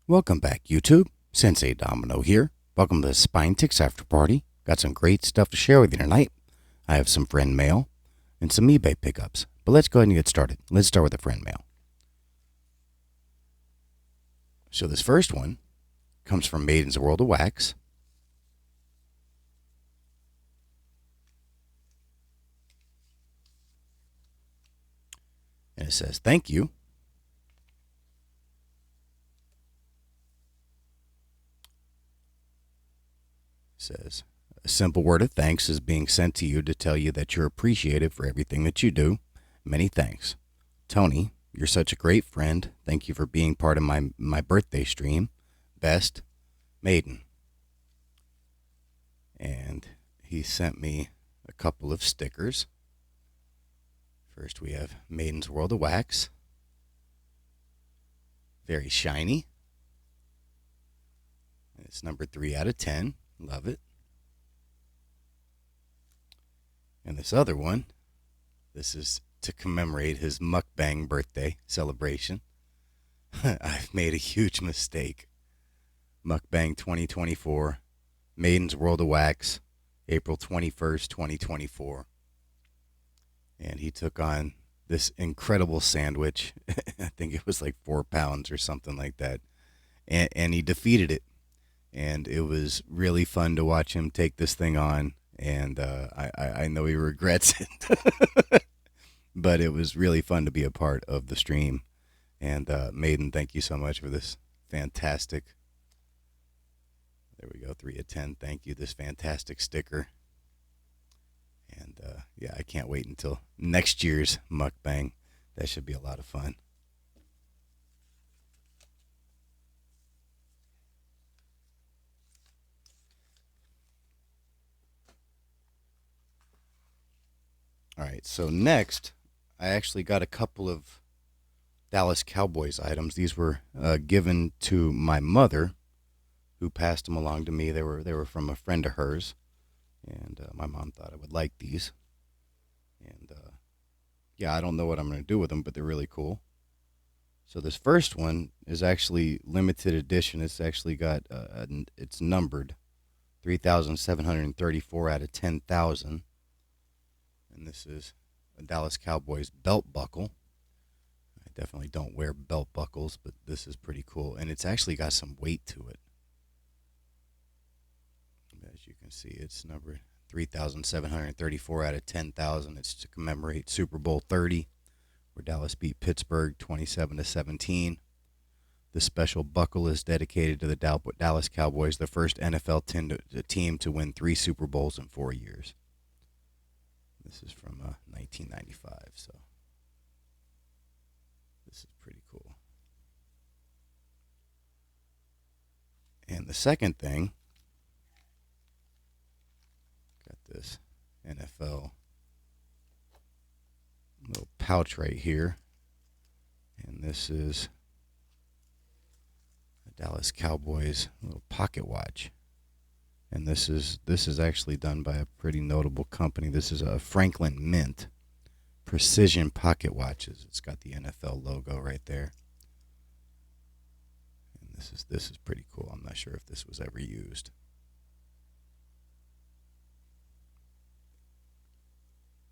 Welcome back, YouTube. Sensei Domino here. Welcome to the Spine Ticks After Party. Got some great stuff to share with you tonight. I have some friend mail and some eBay pickups. But let's go ahead and get started. Let's start with the friend mail. So this first one comes from Maiden's World of Wax. And it says, thank you. It says, a simple word of thanks is being sent to you to tell you that you're appreciated for everything that you do. Many thanks. Tony, you're such a great friend. Thank you for being part of my birthday stream. Best, Maiden. And he sent me a couple of stickers. First we have Maiden's World of Wax. Very shiny. It's number 3 out of 10. Love it. And this other one, this is to commemorate his mukbang birthday celebration. I've made a huge mistake. Mukbang 2024, Maiden's World of Wax, April 21st, 2024. And he took on this incredible sandwich. I think it was like 4 pounds or something like that. And he defeated it. And it was really fun to watch him take this thing on. And I know he regrets it. But it was really fun to be a part of the stream. And Maiden, thank you so much for this fantastic, there we go, 3 of 10. Thank you, this fantastic sticker. And yeah, I can't wait until next year's mukbang. That should be a lot of fun. All right, so next, I actually got a couple of Dallas Cowboys items. These were given to my mother, who passed them along to me. They were from a friend of hers, and my mom thought I would like these. And yeah, I don't know what I'm going to do with them, but they're really cool. So this first one is actually limited edition. It's actually got it's numbered 3,734 out of 10,000. And this is a Dallas Cowboys belt buckle. I definitely don't wear belt buckles, but this is pretty cool. And it's actually got some weight to it. As you can see, it's number 3,734 out of 10,000. It's to commemorate Super Bowl 30, where Dallas beat Pittsburgh 27-17. The special buckle is dedicated to the Dallas Cowboys, the first NFL team to win 3 Super Bowls in 4 years. This is from 1995, so this is pretty cool. And the second thing, got this NFL little pouch right here, and this is a Dallas Cowboys little pocket watch. And this is actually done by a pretty notable company. This is a Franklin Mint Precision Pocket Watches. It's got the NFL logo right there. And this is pretty cool. I'm not sure if this was ever used.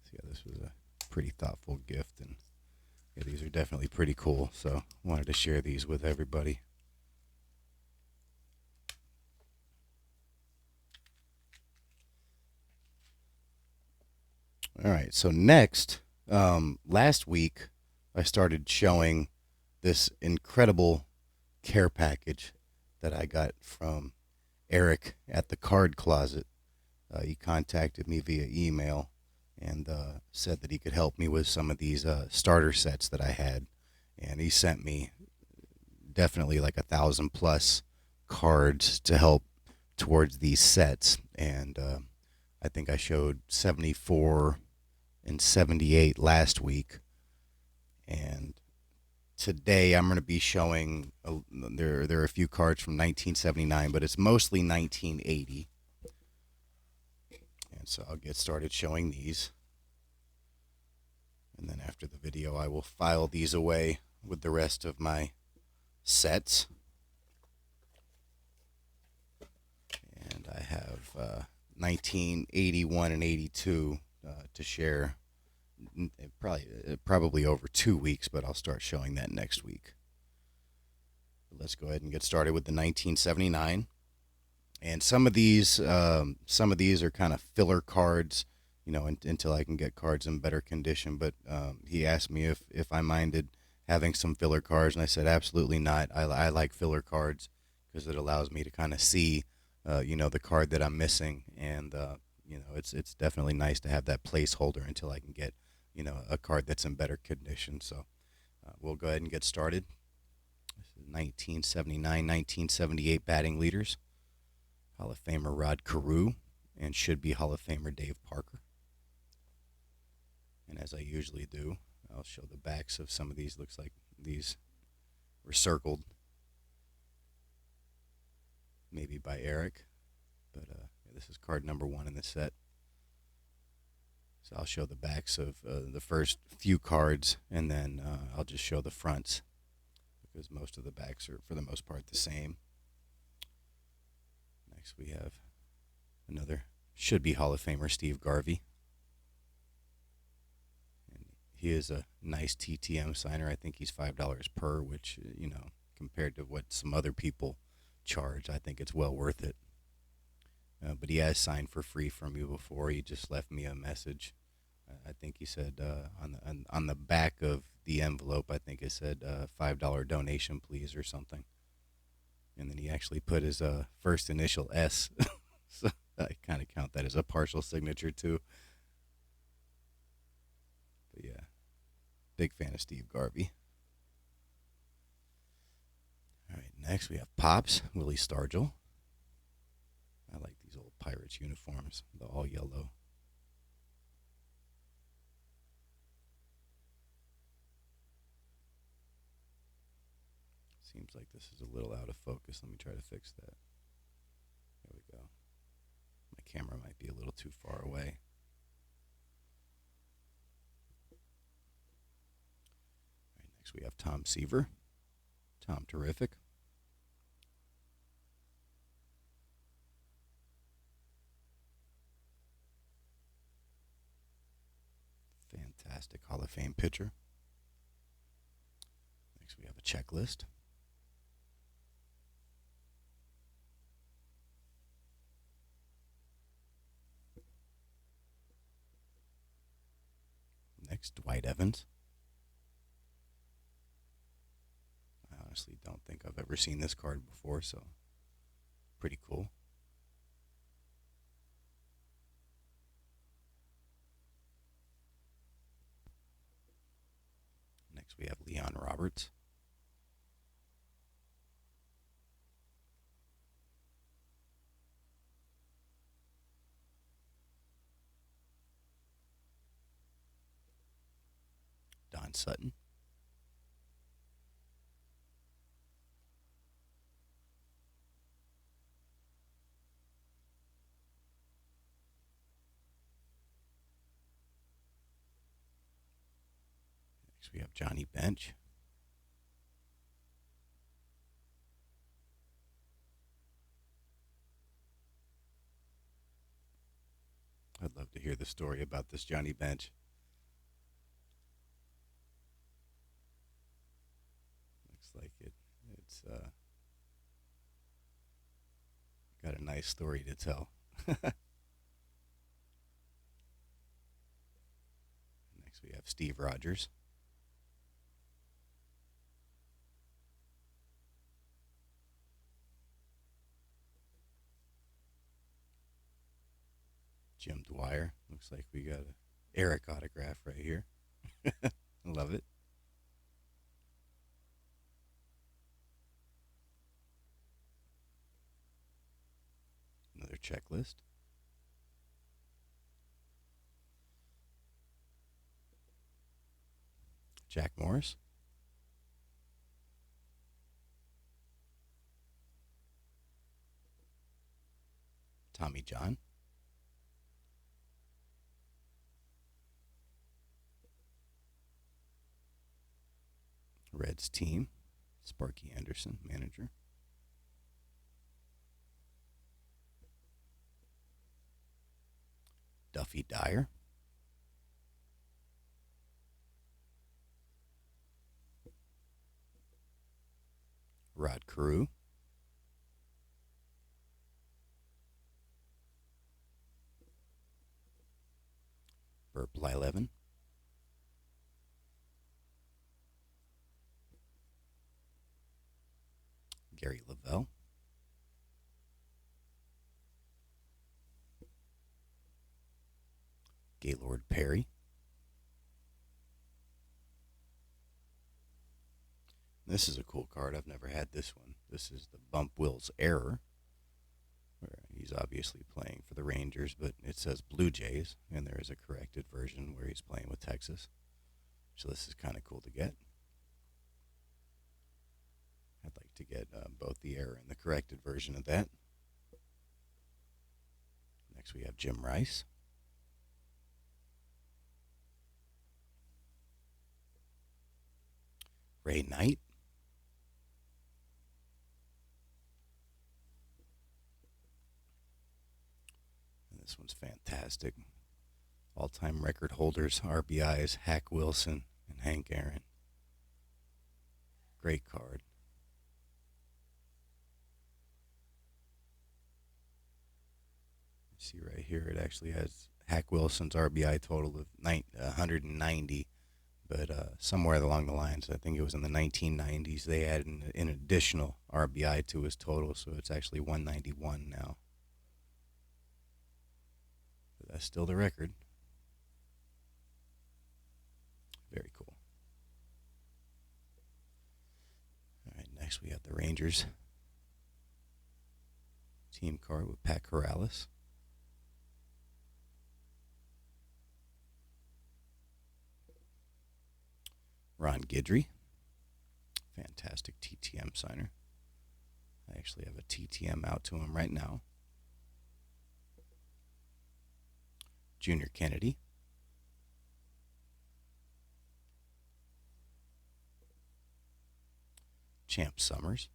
So yeah, this was a pretty thoughtful gift, and yeah, these are definitely pretty cool. So wanted to share these with everybody. All right, so next, last week, I started showing this incredible care package that I got from Eric at the Card Closet. He contacted me via email and said that he could help me with some of these starter sets that I had. And he sent me definitely like 1,000 plus cards to help towards these sets. And I think I showed 74 and 78 last week. And today I'm going to be showing, there are a few cards from 1979, but it's mostly 1980. And so I'll get started showing these. And then after the video, I will file these away with the rest of my sets. 1981 and 82 to share. Probably over 2 weeks, but I'll start showing that next week. But let's go ahead and get started with the 1979. And some of these are kind of filler cards, until I can get cards in better condition. But he asked me if I minded having some filler cards, and I said absolutely not. I like filler cards because it allows me to kind of see, the card that I'm missing, and it's definitely nice to have that placeholder until I can get, a card that's in better condition. So we'll go ahead and get started. This is 1979, 1978 batting leaders. Hall of Famer Rod Carew and should be Hall of Famer Dave Parker. And as I usually do, I'll show the backs of some of these. Looks like these were circled, maybe by Eric. But this is card number 1 in the set. So I'll show the backs of the first few cards, and then I'll just show the fronts because most of the backs are, for the most part, the same. Next we have another should-be Hall of Famer, Steve Garvey. And he is a nice TTM signer. I think he's $5 per, which, compared to what some other people charge, I think it's well worth it. But he has signed for free from me before. He just left me a message. I think he said on the back of the envelope, I think it said $5 donation, please, or something. And then he actually put his first initial S. So I kind of count that as a partial signature too. But yeah, big fan of Steve Garvey. All right, next we have Pops, Willie Stargell. I like these old Pirates uniforms, the all yellow. Seems like this is a little out of focus. Let me try to fix that. There we go. My camera might be a little too far away. All right, next we have Tom Seaver. Tom Terrific. Fantastic Hall of Fame pitcher. Next we have a checklist. Next, Dwight Evans. I honestly don't think I've ever seen this card before, so pretty cool. Next, we have Leon Roberts. Don Sutton. Next we have Johnny Bench. I'd love to hear the story about this Johnny Bench. Like it's got a nice story to tell. Next we have Steve Rogers. Jim Dwyer. Looks like we got a Eric autograph right here. Love it. Another checklist. Jack Morris. Tommy John. Reds team. Sparky Anderson, manager. Duffy Dyer. Rod Carew. Burt Blyleven. Gary Lavelle. Gaylord Perry. This is a cool card. I've never had this one. This is the Bump Wills Error, where he's obviously playing for the Rangers, but it says Blue Jays, and there is a corrected version where he's playing with Texas. So this is kind of cool to get. I'd like to get both the error and the corrected version of that. Next we have Jim Rice. Ray Knight. And this one's fantastic. All-time record holders, RBIs, Hack Wilson and Hank Aaron. Great card. See right here, it actually has Hack Wilson's RBI total of 190, but somewhere along the lines, I think it was in the 1990s, they added an additional RBI to his total, so it's actually 191 now. But that's still the record. Very cool. All right, next we have the Rangers team card with Pat Corrales. Ron Guidry, fantastic TTM signer. I actually have a TTM out to him right now. Junior Kennedy. Champ Summers.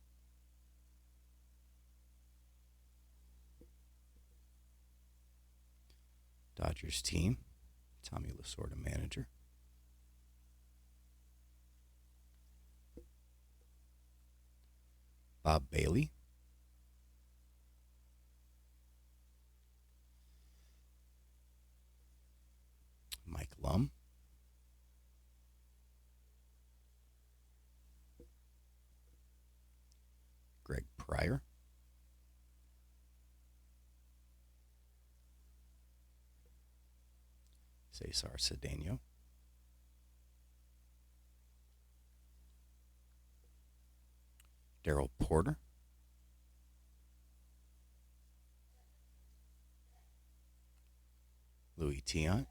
Dodgers team, Tommy Lasorda manager. Bob Bailey. Mike Lum. Greg Pryor. Cesar Cedeno. Darryl Porter. Louis Tiant.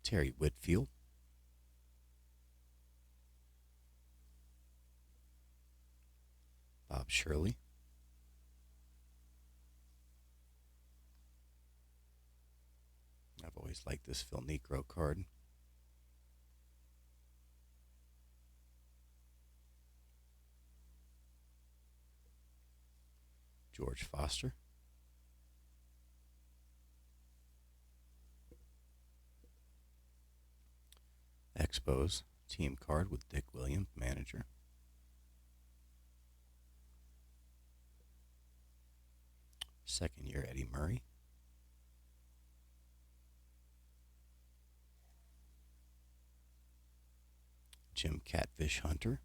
Terry Whitfield. Bob Shirley. I've always liked this Phil Niekro card. George Foster. Expos team card with Dick Williams, manager. Second year Eddie Murray. Jim Catfish Hunter.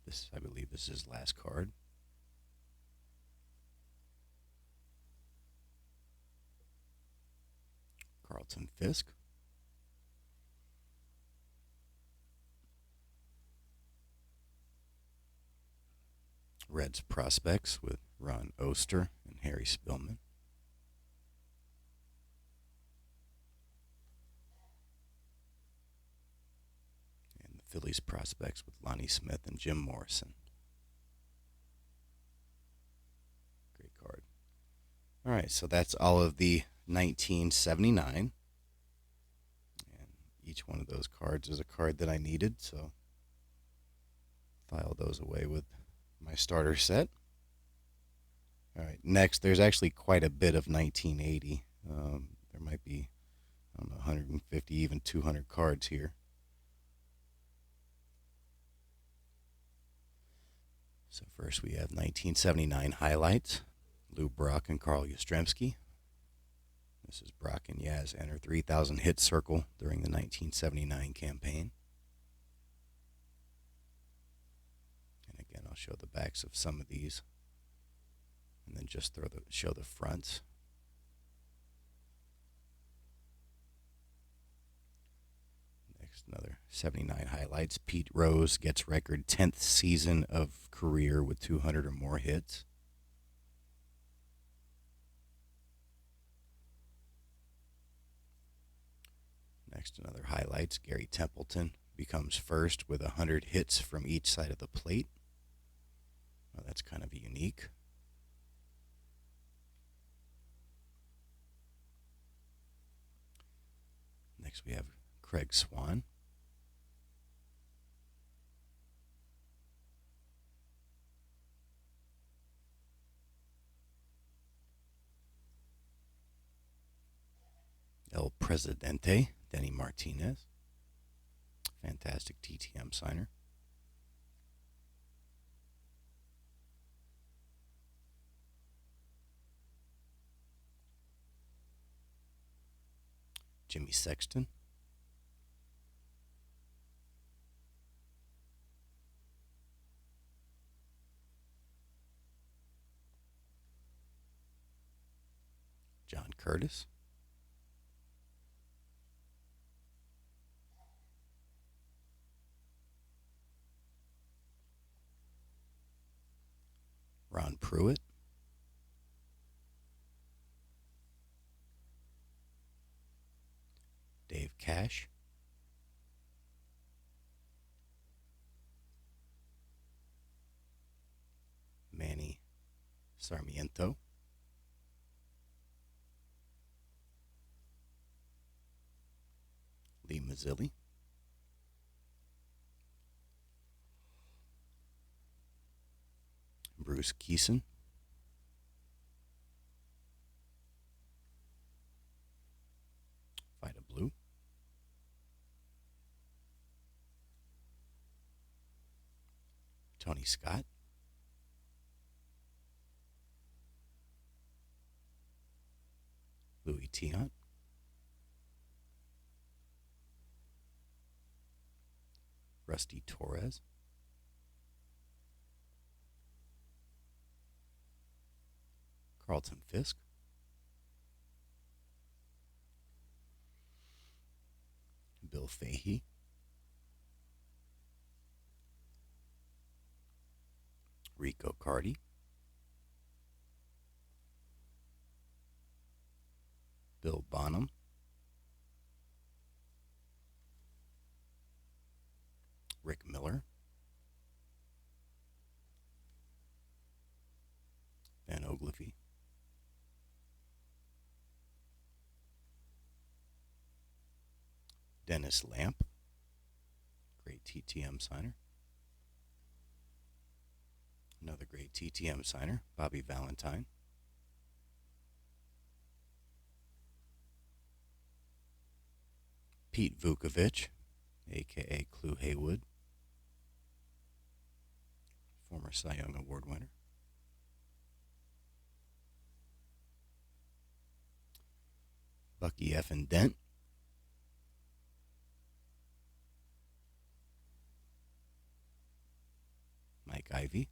This, I believe, is his last card. Carlton Fisk. Reds prospects with Ron Oster and Harry Spillman. And the Phillies prospects with Lonnie Smith and Jim Morrison. Great card. All right, so that's all of the 1979. And each one of those cards is a card that I needed, so file those away with my starter set. All right, next, there's actually quite a bit of 1980. There might be, I don't know, 150, even 200 cards here. So first we have 1979 highlights. Lou Brock and Carl Yastrzemski. This is Brock and Yaz enter 3,000 hit circle during the 1979 campaign. And again, I'll show the backs of some of these, and then just show the fronts. Next, another 79 highlights. Pete Rose gets record 10th season of career with 200 or more hits. Next, another highlights. Gary Templeton becomes first with 100 hits from each side of the plate. Well, that's kind of unique. Next, we have Craig Swan. El Presidente, Denny Martinez. Fantastic TTM signer. Jimmy Sexton. John Curtis. Ron Pruitt. Dave Cash. Manny Sarmiento. Lee Mazzilli. Bruce Keeson. Vida Blue. Tony Scott. Louis Tiant. Rusty Torres. Carlton Fisk. Bill Fahey. Rico Cardi. Bill Bonham. Rick Miller. Dan Oglivie. Dennis Lamp. Great TTM signer. Another great TTM signer, Bobby Valentine. Pete Vukovich, a.k.a. Clu Haywood, former Cy Young Award winner. Bucky Effin Dent. Mike Ivey.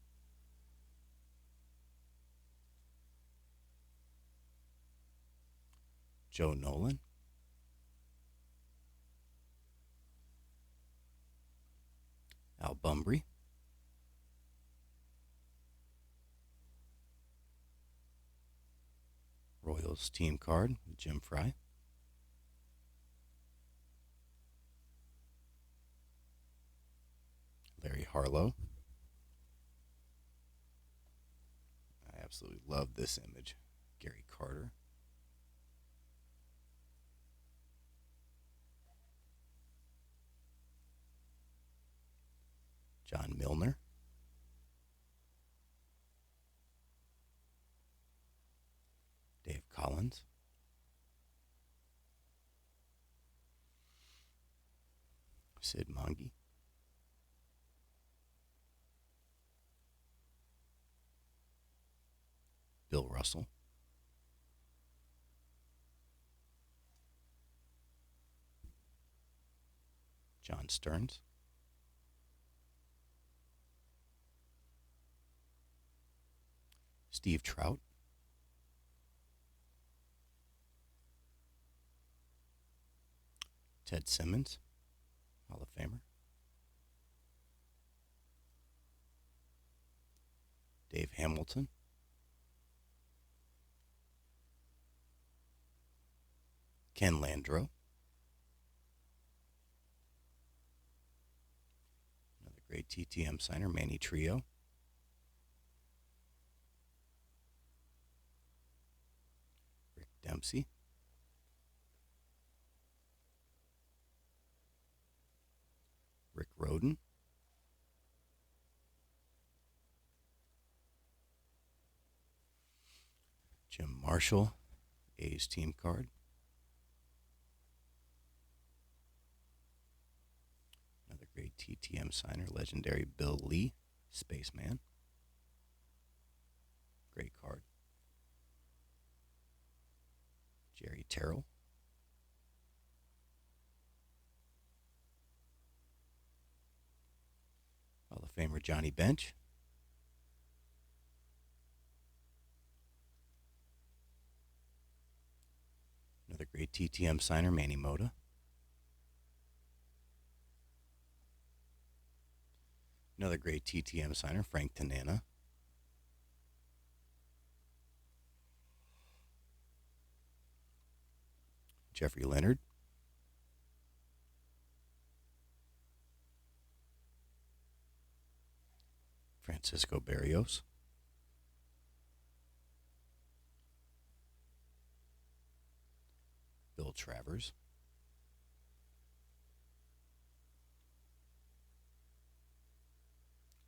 Joe Nolan. Al Bumbry. Royals team card with Jim Fry. Larry Harlow. I absolutely love this image. Gary Carter. John Milner. Collins, Sid Monge, Bill Russell, John Stearns, Steve Trout, Ted Simmons, Hall of Famer, Dave Hamilton, Ken Landreau, another great TTM signer, Manny Trio, Rick Dempsey, Rick Rhoden, Jim Marshall, A's team card, another great TTM signer, legendary Bill Lee, Spaceman, great card, Jerry Terrell, Hall of Famer Johnny Bench, another great TTM signer, Manny Mota, another great TTM signer, Frank Tanana, Jeffrey Leonard, Francisco Barrios, Bill Travers,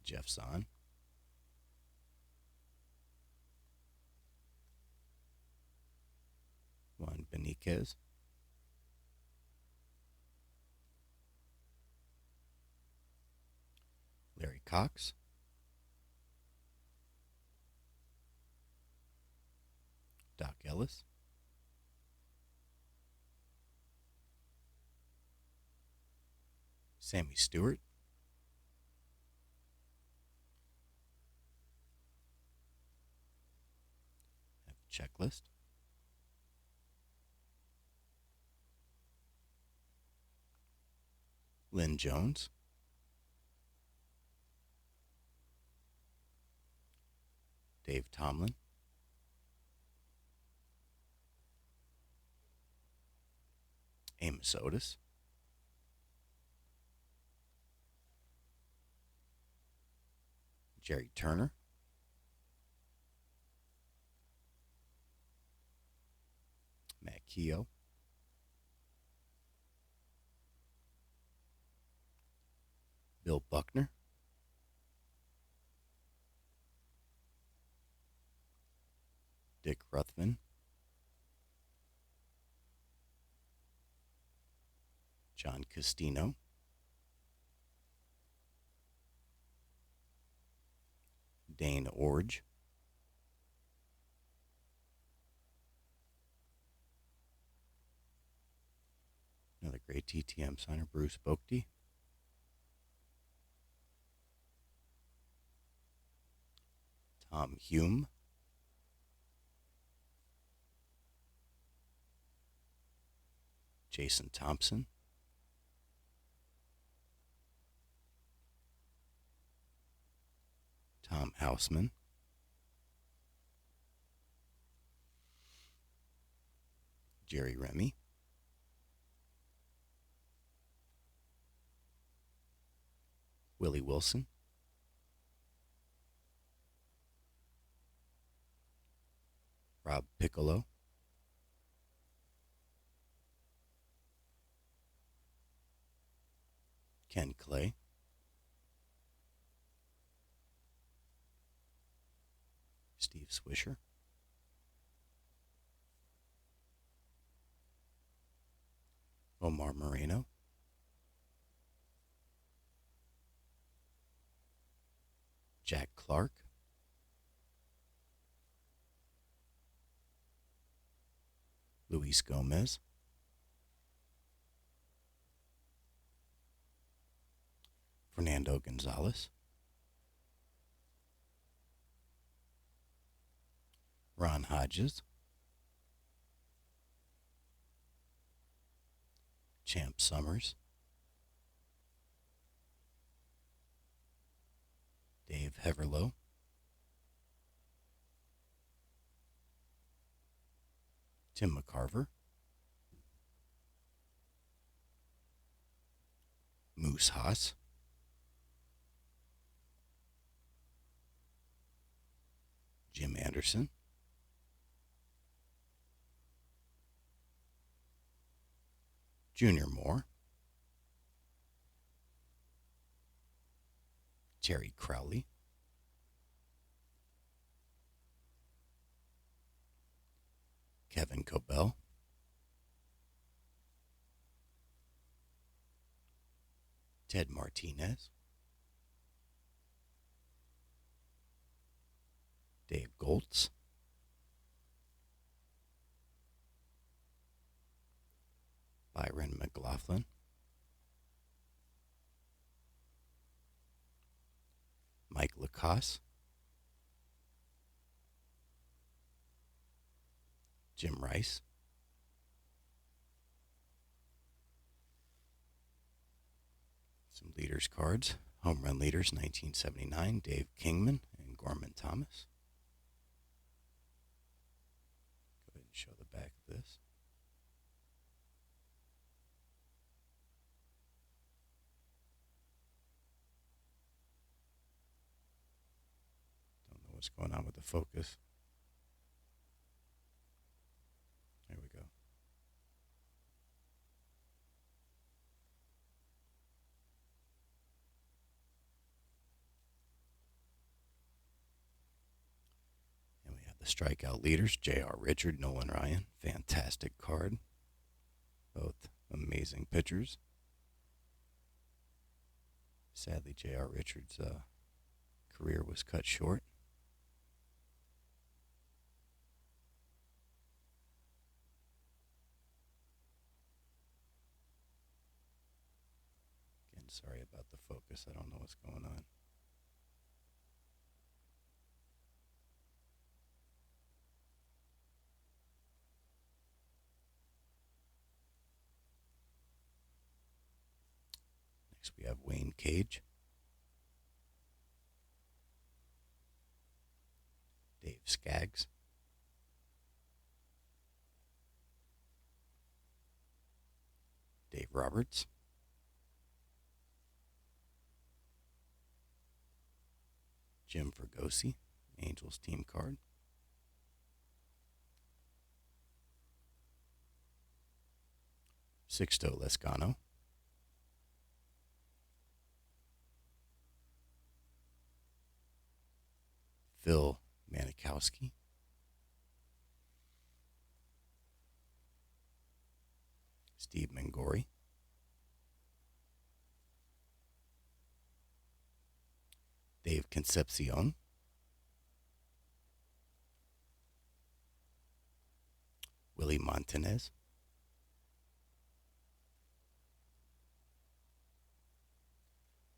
Jeff Zahn, Juan Beniquez, Larry Cox, Doc Ellis, Sammy Stewart, have a checklist, Lynn Jones, Dave Tomlin, Amos Otis, Jerry Turner, Matt Keogh, Bill Buckner, Dick Ruthven, John Castino, Dane Orge, another great TTM signer, Bruce Boakty, Tom Hume, Jason Thompson, Tom Houseman, Jerry Remy, Willie Wilson, Rob Piccolo, Ken Clay, Steve Swisher, Omar Moreno, Jack Clark, Luis Gomez, Fernando Gonzalez, Ron Hodges, Champ Summers, Dave Heverlow, Tim McCarver, Moose Haas, Jim Anderson, Junior Moore, Terry Crowley, Kevin Cobell, Ted Martinez, Dave Goltz, Byron McLaughlin, Mike Lacoste, Jim Rice, some leaders cards, home run leaders 1979, Dave Kingman and Gorman Thomas. Go ahead and show the back of this. Don't know what's going on with the focus. There we go. And we have the strikeout leaders, J.R. Richard, Nolan Ryan. Fantastic card. Both amazing pitchers. Sadly, J.R. Richards' career was cut short. Again, sorry about the focus. I don't know what's going on. Next, we have Wayne Cage, Dave Skaggs, Dave Roberts, Jim Fregosi, Angels team card, Sixto Lescano, Phil Manikowski, Steve Mangori, Dave Concepcion, Willie Montanez,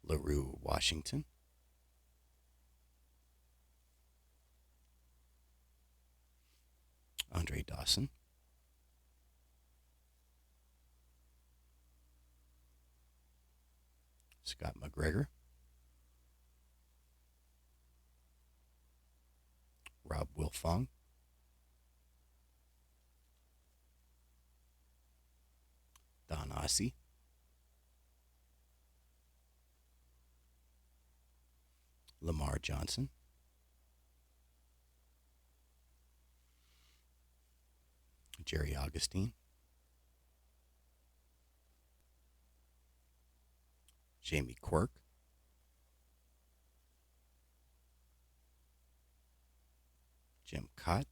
LaRue Washington, Andre Dawson, Scott McGregor, Rob Wilfong, Don Ossie, Lamar Johnson, Jerry Augustine, Jamie Quirk, Jim Cott,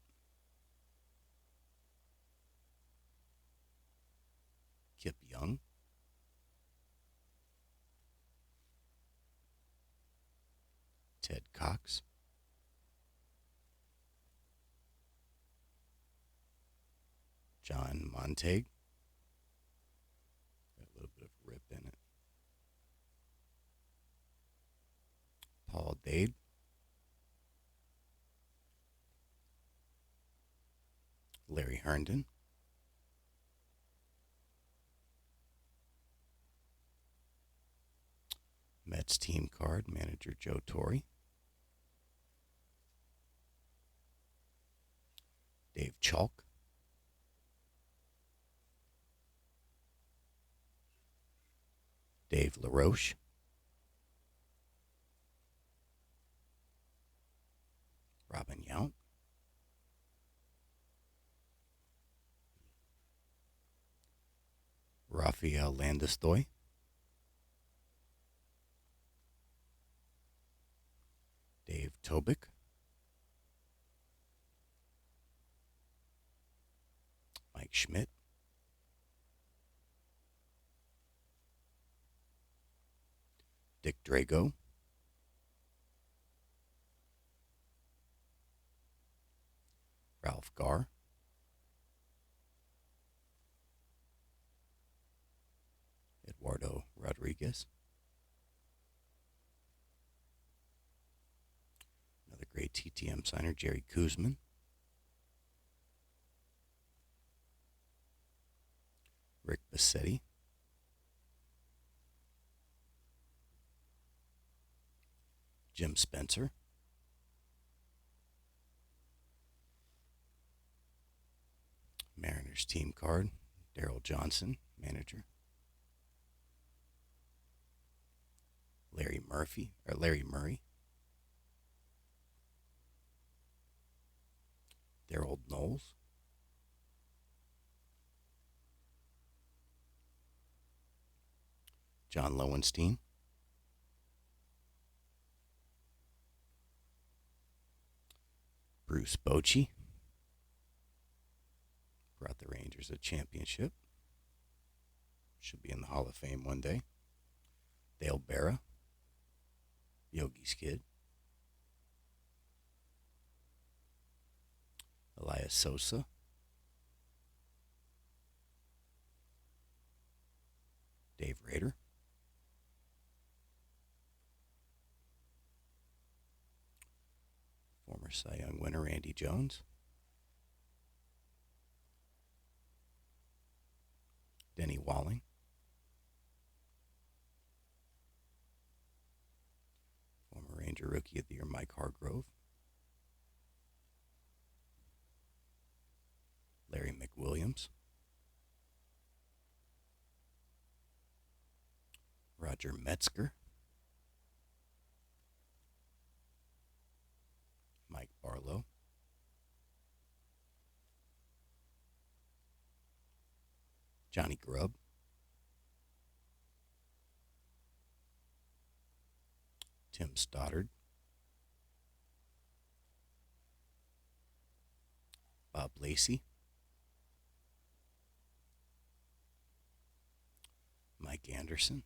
Kip Young, Ted Cox, John Montague, got a little bit of rip in it, Paul Dade, Larry Herndon, Mets team card, manager Joe Torre, Dave Chalk, Dave LaRoche, Robin Yount, Rafael Landestoy, Dave Tobick, Mike Schmidt, Dick Drago, Ralph Garr, Eduardo Rodriguez, another great TTM signer, Jerry Kuzman, Rick Bassetti, Jim Spencer, Mariners team card, Daryl Johnson, manager, Larry Murray, Daryl Knowles, John Lowenstein, Bruce Bochy, brought the Rangers a championship, should be in the Hall of Fame one day, Dale Berra, Yogi's kid, Elias Sosa, Dave Rader, former Cy Young winner Randy Jones, Denny Walling, former Ranger Rookie of the Year Mike Hargrove, Larry McWilliams, Roger Metzger, Mike Barlow, Johnny Grubb, Tim Stoddard, Bob Lacey, Mike Anderson,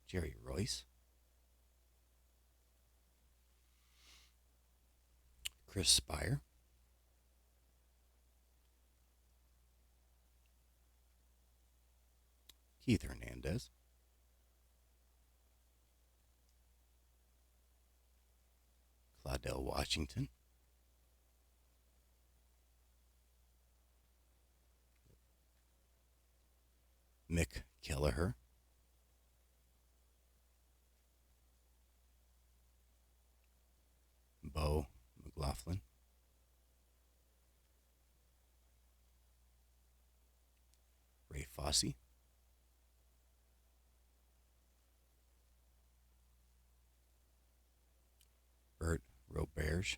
Jerry Royce, Chris Spire, Keith Hernandez, Claudell Washington, Mick Kelleher, Bo McLaughlin, Ray Fosse, Bert Roberge,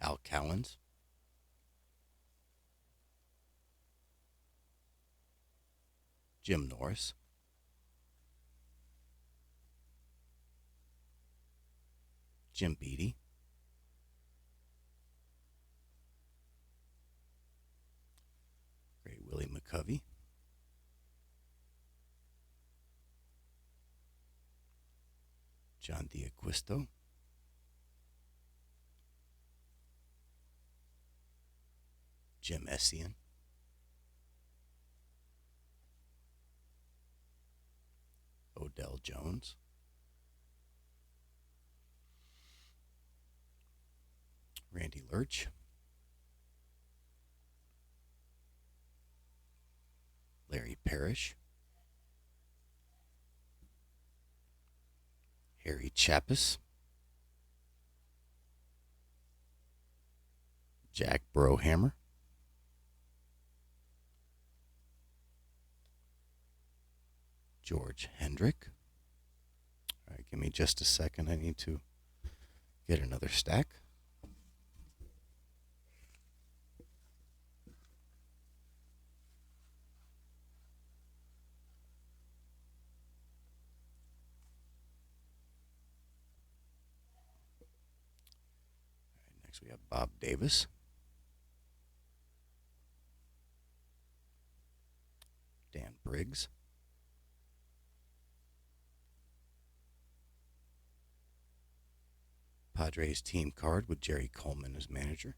Al Cowens, Jim Norris, Jim Beattie, Great Willie McCovey, John D'Acquisto, Jim Essien, Odell Jones, Randy Lurch, Larry Parrish, Harry Chappis, Jack Brohammer, George Hendrick. All right, give me just a second. I need to get another stack. All right, next we have Bob Davis, Dan Briggs, Padres team card with Jerry Coleman as manager.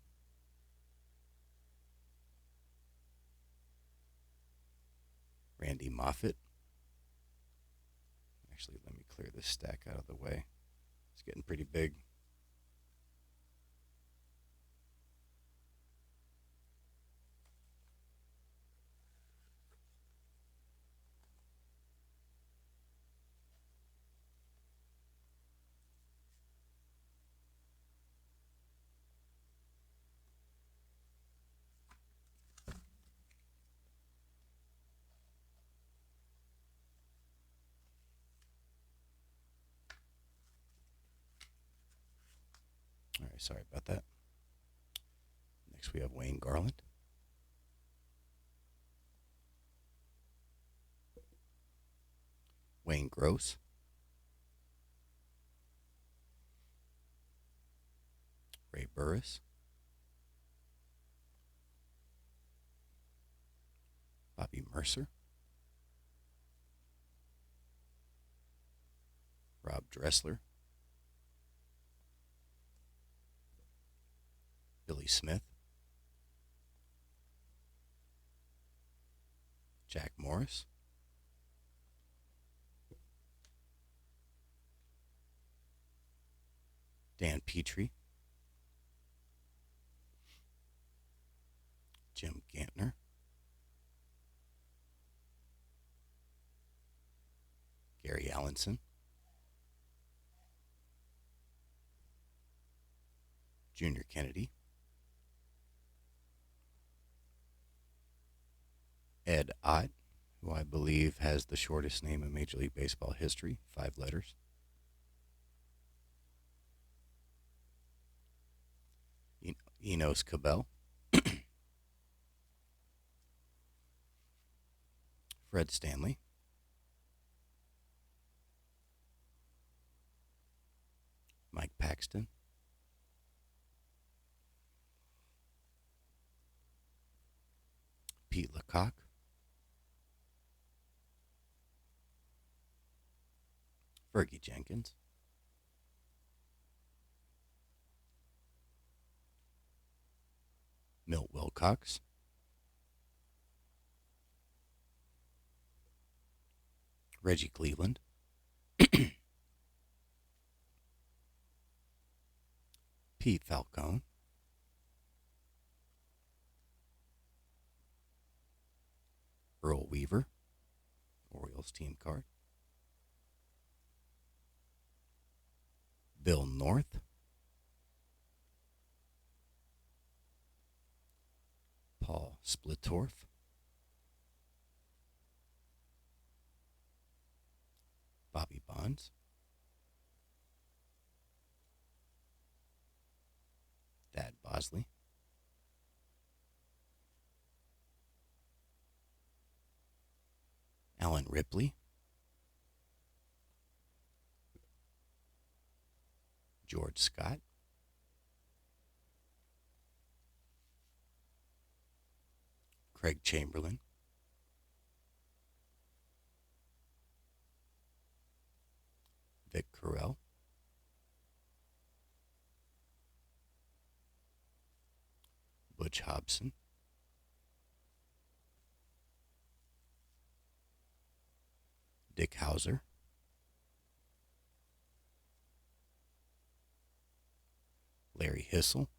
Randy Moffett. Actually, let me clear this stack out of the way. It's getting pretty big. All right, sorry about that. Next we have Wayne Garland, Wayne Gross, Ray Burris, Bobby Mercer, Rob Dressler, Billy Smith, Jack Morris, Dan Petrie, Jim Gantner, Gary Allenson, Junior Kennedy, Ed Ott, who I believe has the shortest name in Major League Baseball history, 5 letters. Enos Cabell, Fred Stanley, Mike Paxton, Pete Lecoq, Fergie Jenkins, Milt Wilcox, Reggie Cleveland, Pete Falcone, Earl Weaver, Orioles team card, Bill North, Paul Splitorf, Bobby Bonds, Dad Bosley, Alan Ripley, George Scott, Craig Chamberlain, Vic Carell, Butch Hobson, Dick Hauser, Larry Hissel,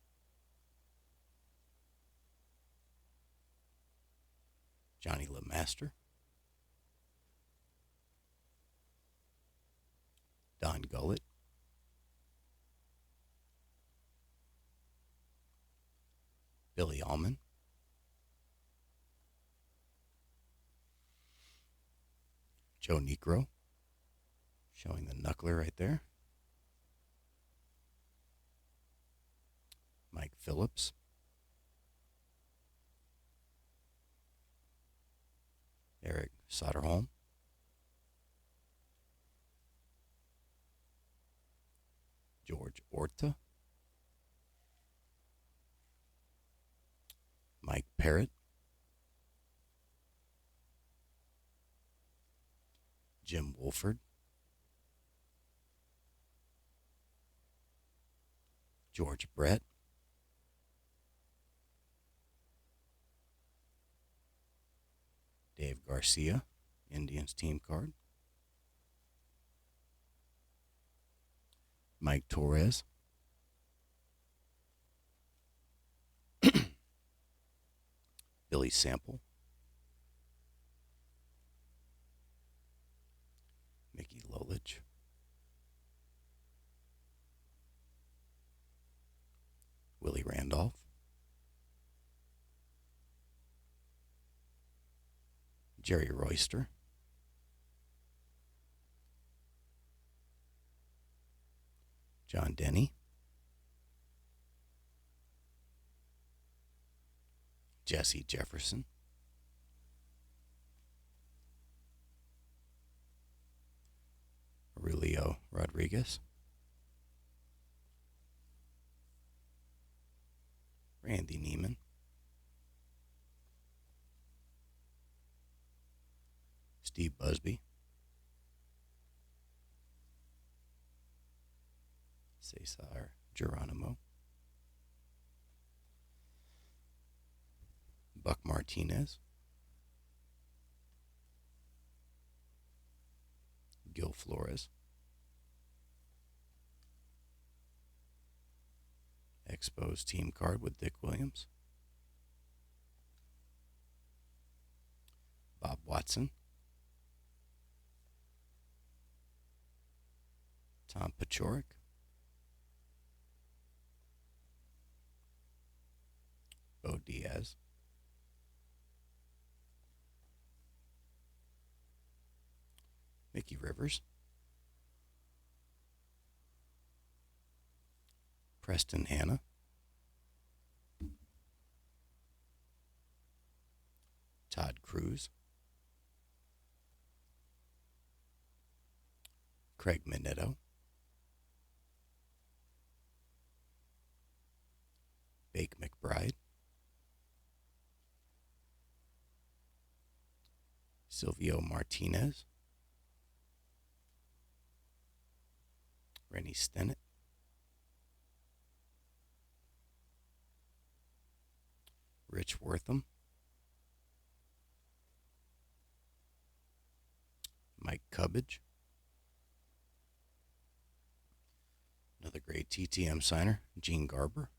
Johnny LeMaster, Don Gullett, Billy Allman, Joe Negro, showing the knuckler right there, Mike Phillips, Eric Soderholm, George Orta, Mike Parrott, Jim Wolford, George Brett, Dave Garcia, Indians team card, Mike Torres, Billy Sample, Mickey Lolich, Willie Randolph, Jerry Royster, John Denny, Jesse Jefferson, Aurelio Rodriguez, Randy Neiman, Steve Busby, Cesar Geronimo, Buck Martinez, Gil Flores, Expos team card with Dick Williams, Bob Watson, Tom Paciorek, Bo Diaz, Mickey Rivers, Preston Hanna, Todd Cruz, Craig Minetto, Bake McBride, Silvio Martinez, Rennie Stennett, Rich Wortham, Mike Cubbage, another great TTM signer, Gene Garber.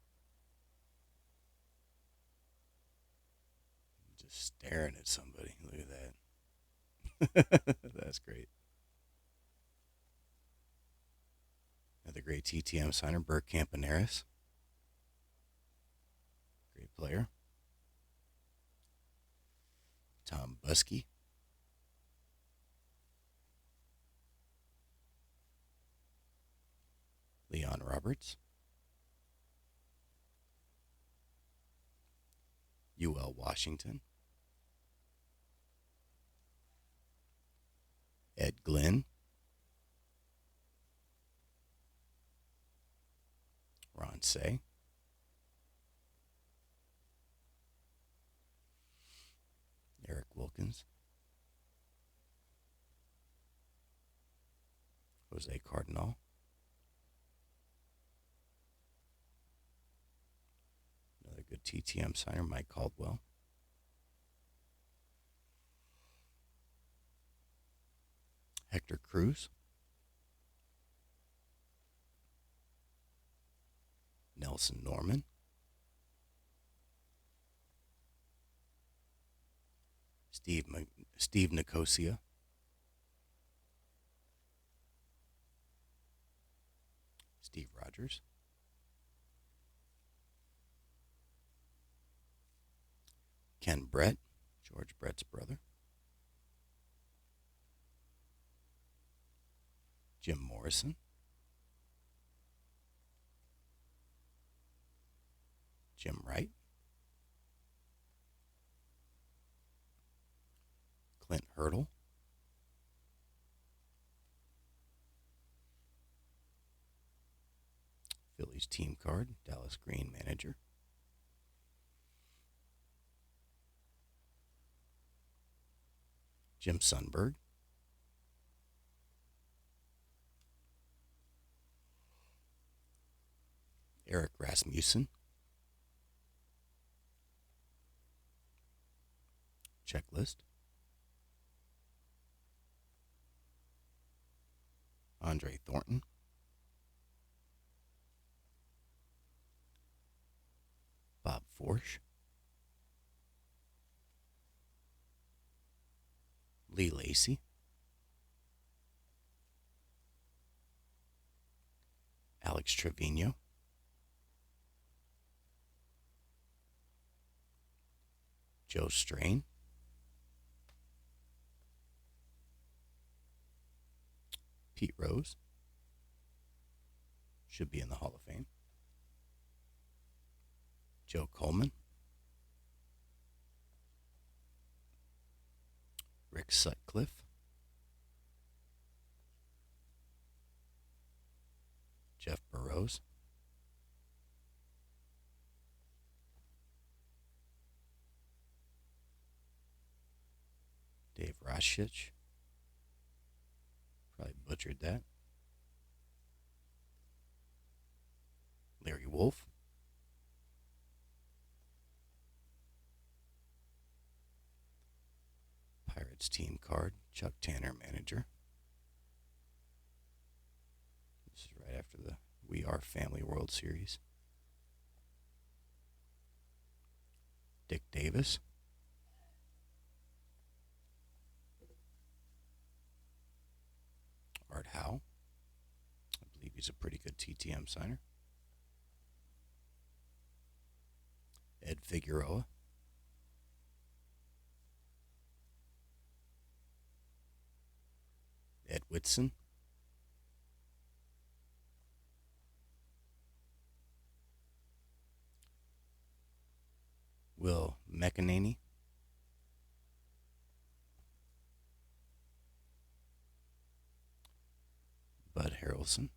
Just staring at somebody. Look at that. That's great. Another great TTM signer, Bert Campaneris. Great player. Tom Buskey. Leon Roberts. UL Washington. Ed Glenn. Ron Say. Eric Wilkins. Jose Cardinal. Another good TTM signer, Mike Caldwell. Hector Cruz. Nelson Norman. Steve Nicosia. Steve Rogers. Ken Brett, George Brett's brother. Jim Morrison. Jim Wright. Clint Hurdle. Phillies team card, Dallas Green manager. Jim Sundberg. Eric Rasmussen. Checklist. Andre Thornton. Bob Forsch. Lee Lacy. Alex Trevino. Joe Strain. Pete Rose. Should be in the Hall of Fame. Joe Coleman. Rick Sutcliffe. Jeff Burrows. Dave Roshich. Probably butchered that. Larry Wolf. Pirates team card, Chuck Tanner manager. This is right after the We Are Family World Series. Dick Davis. Art Howe. I believe he's a pretty good TTM signer. Ed Figueroa. Ed Whitson. Will McEnany. Bud Harrelson.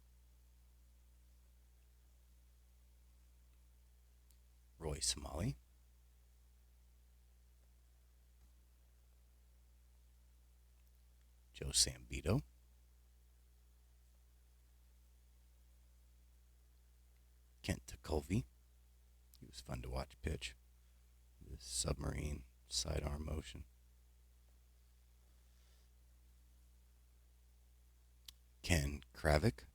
Roy Smalley. Joe Sambito. Kent Tekulve. He was fun to watch pitch. The submarine sidearm motion. Ken Kravik.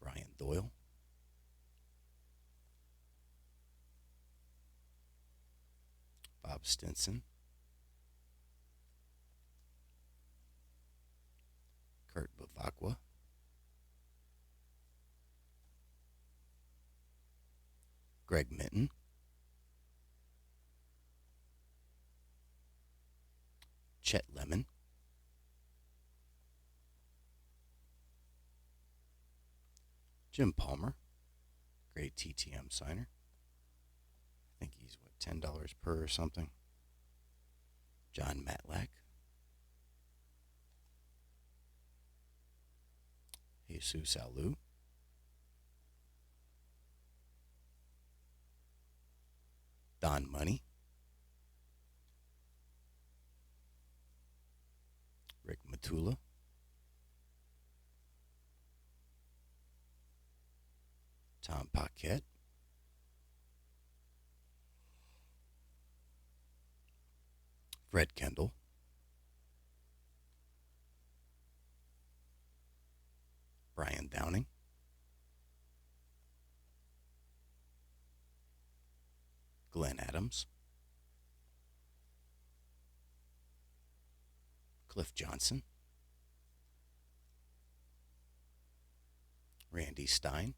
Brian Doyle. Bob Stinson. Kurt Bavacqua. Greg Minton. Chet Lemon. Jim Palmer. Great TTM signer. I think he's, $10 per or something. John Matlack. Jesus Alou. Don Money. Rick Matula. Tom Paquette. Fred Kendall. Brian Downing. Glenn Adams. Cliff Johnson. Randy Stein.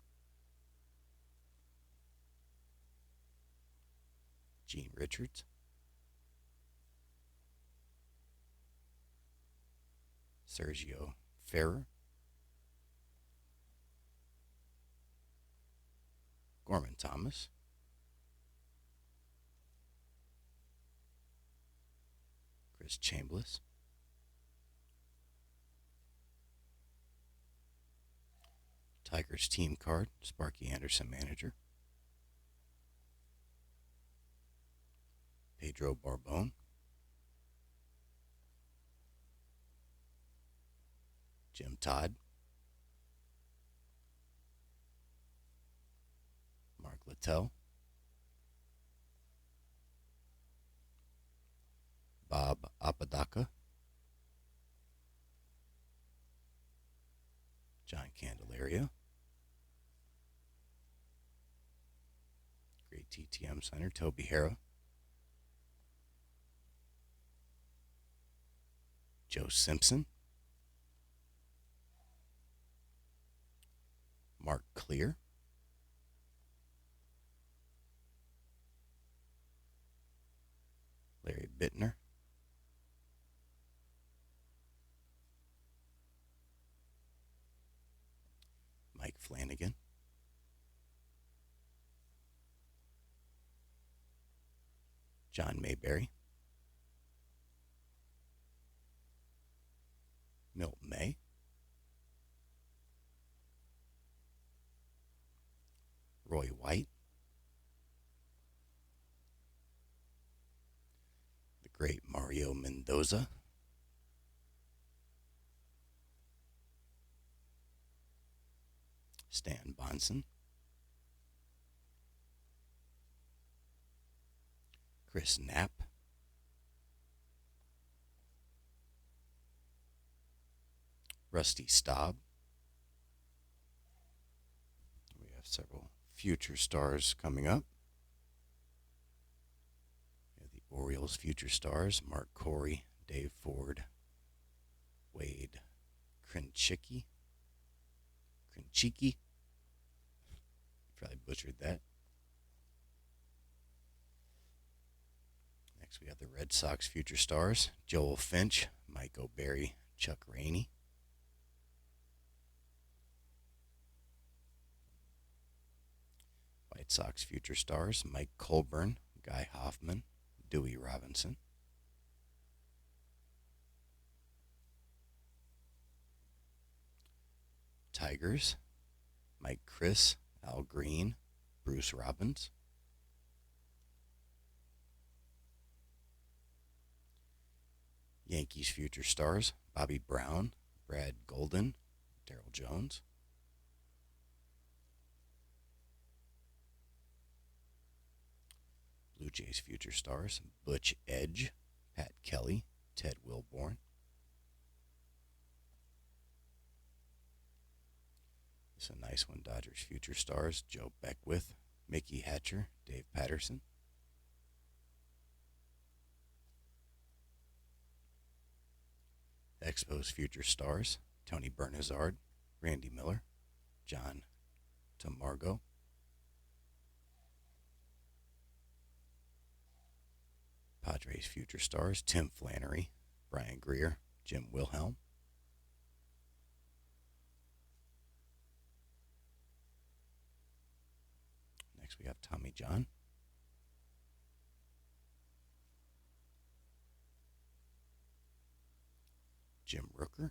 Gene Richards. Sergio Ferrer. Gorman Thomas. Chris Chambliss. Tigers team card, Sparky Anderson manager. Pedro Barbone. Jim Todd. Mark Littell. Bob Apodaca. John Candelaria. Great TTM center, Toby Harrah. Joe Simpson. Mark Clear. Larry Bittner. Mike Flanagan. John Mayberry. Milt May. Roy White. The great Mario Mendoza. Stan Bonson. Chris Knapp. Rusty Staub. We have several future stars coming up. We have the Orioles future stars, Mark Corey, Dave Ford, Wade Krenchicki. Probably butchered that. Next we have the Red Sox future stars, Joel Finch, Mike O'Berry, Chuck Rainey. White Sox future stars, Mike Colburn, Guy Hoffman, Dewey Robinson. Tigers, Mike Chris, Al Green, Bruce Robbins. Yankees future stars, Bobby Brown, Brad Golden, Darryl Jones. Blue Jays future stars, Butch Edge, Pat Kelly, Ted Wilborn. This is a nice one. Dodgers future stars, Joe Beckwith, Mickey Hatcher, Dave Patterson. Expos future stars, Tony Bernazard, Randy Miller, John Tamargo. Padres future stars, Tim Flannery, Brian Greer, Jim Wilhelm. Next we have Tommy John. Jim Rooker.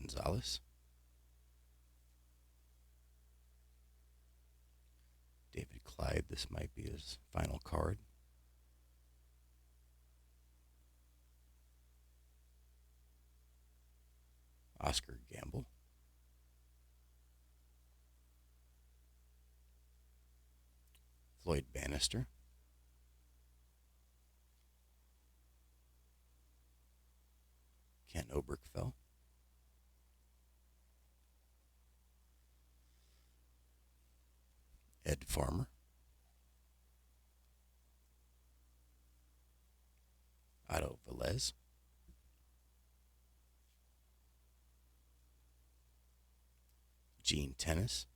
Gonzalez, David Clyde. This might be his final card. Oscar Gamble, Floyd Bannister, Ken Oberkfell, Ed Farmer, Otto Velez, Gene Tennis,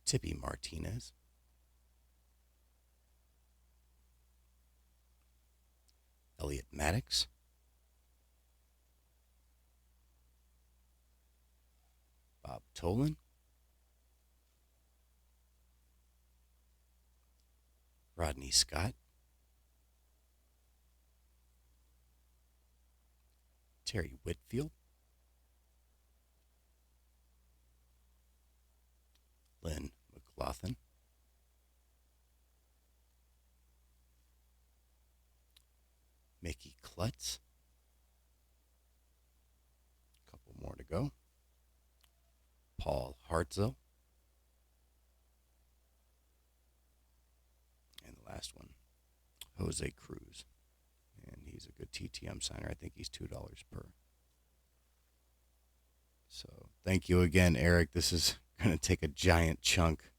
Tippy Martinez, Elliot Maddox, Bob Tolan, Rodney Scott, Terry Whitfield, Lynn McLaughlin, Mickey Klutz, a couple more to go, Paul Hartzell, and the last one, Jose Cruz. And he's a good TTM signer. I think he's $2 per. So thank you again, Eric. This is going to take a giant chunk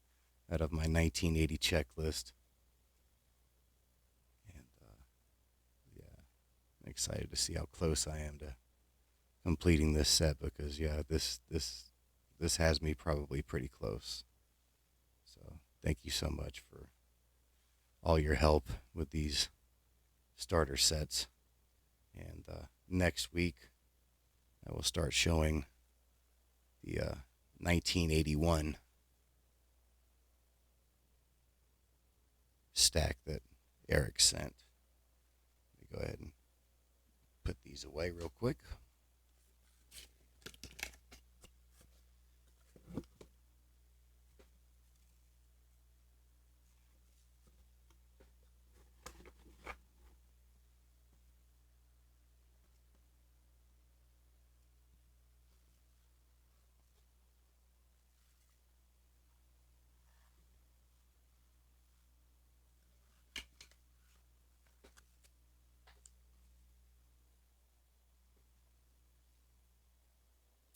out of my 1980 checklist. And yeah, I'm excited to see how close I am to completing this set because yeah, this has me probably pretty close. So thank you so much for all your help with these starter sets. And next week I will start showing the 1981 stack that Eric sent. Let me go ahead and put these away real quick.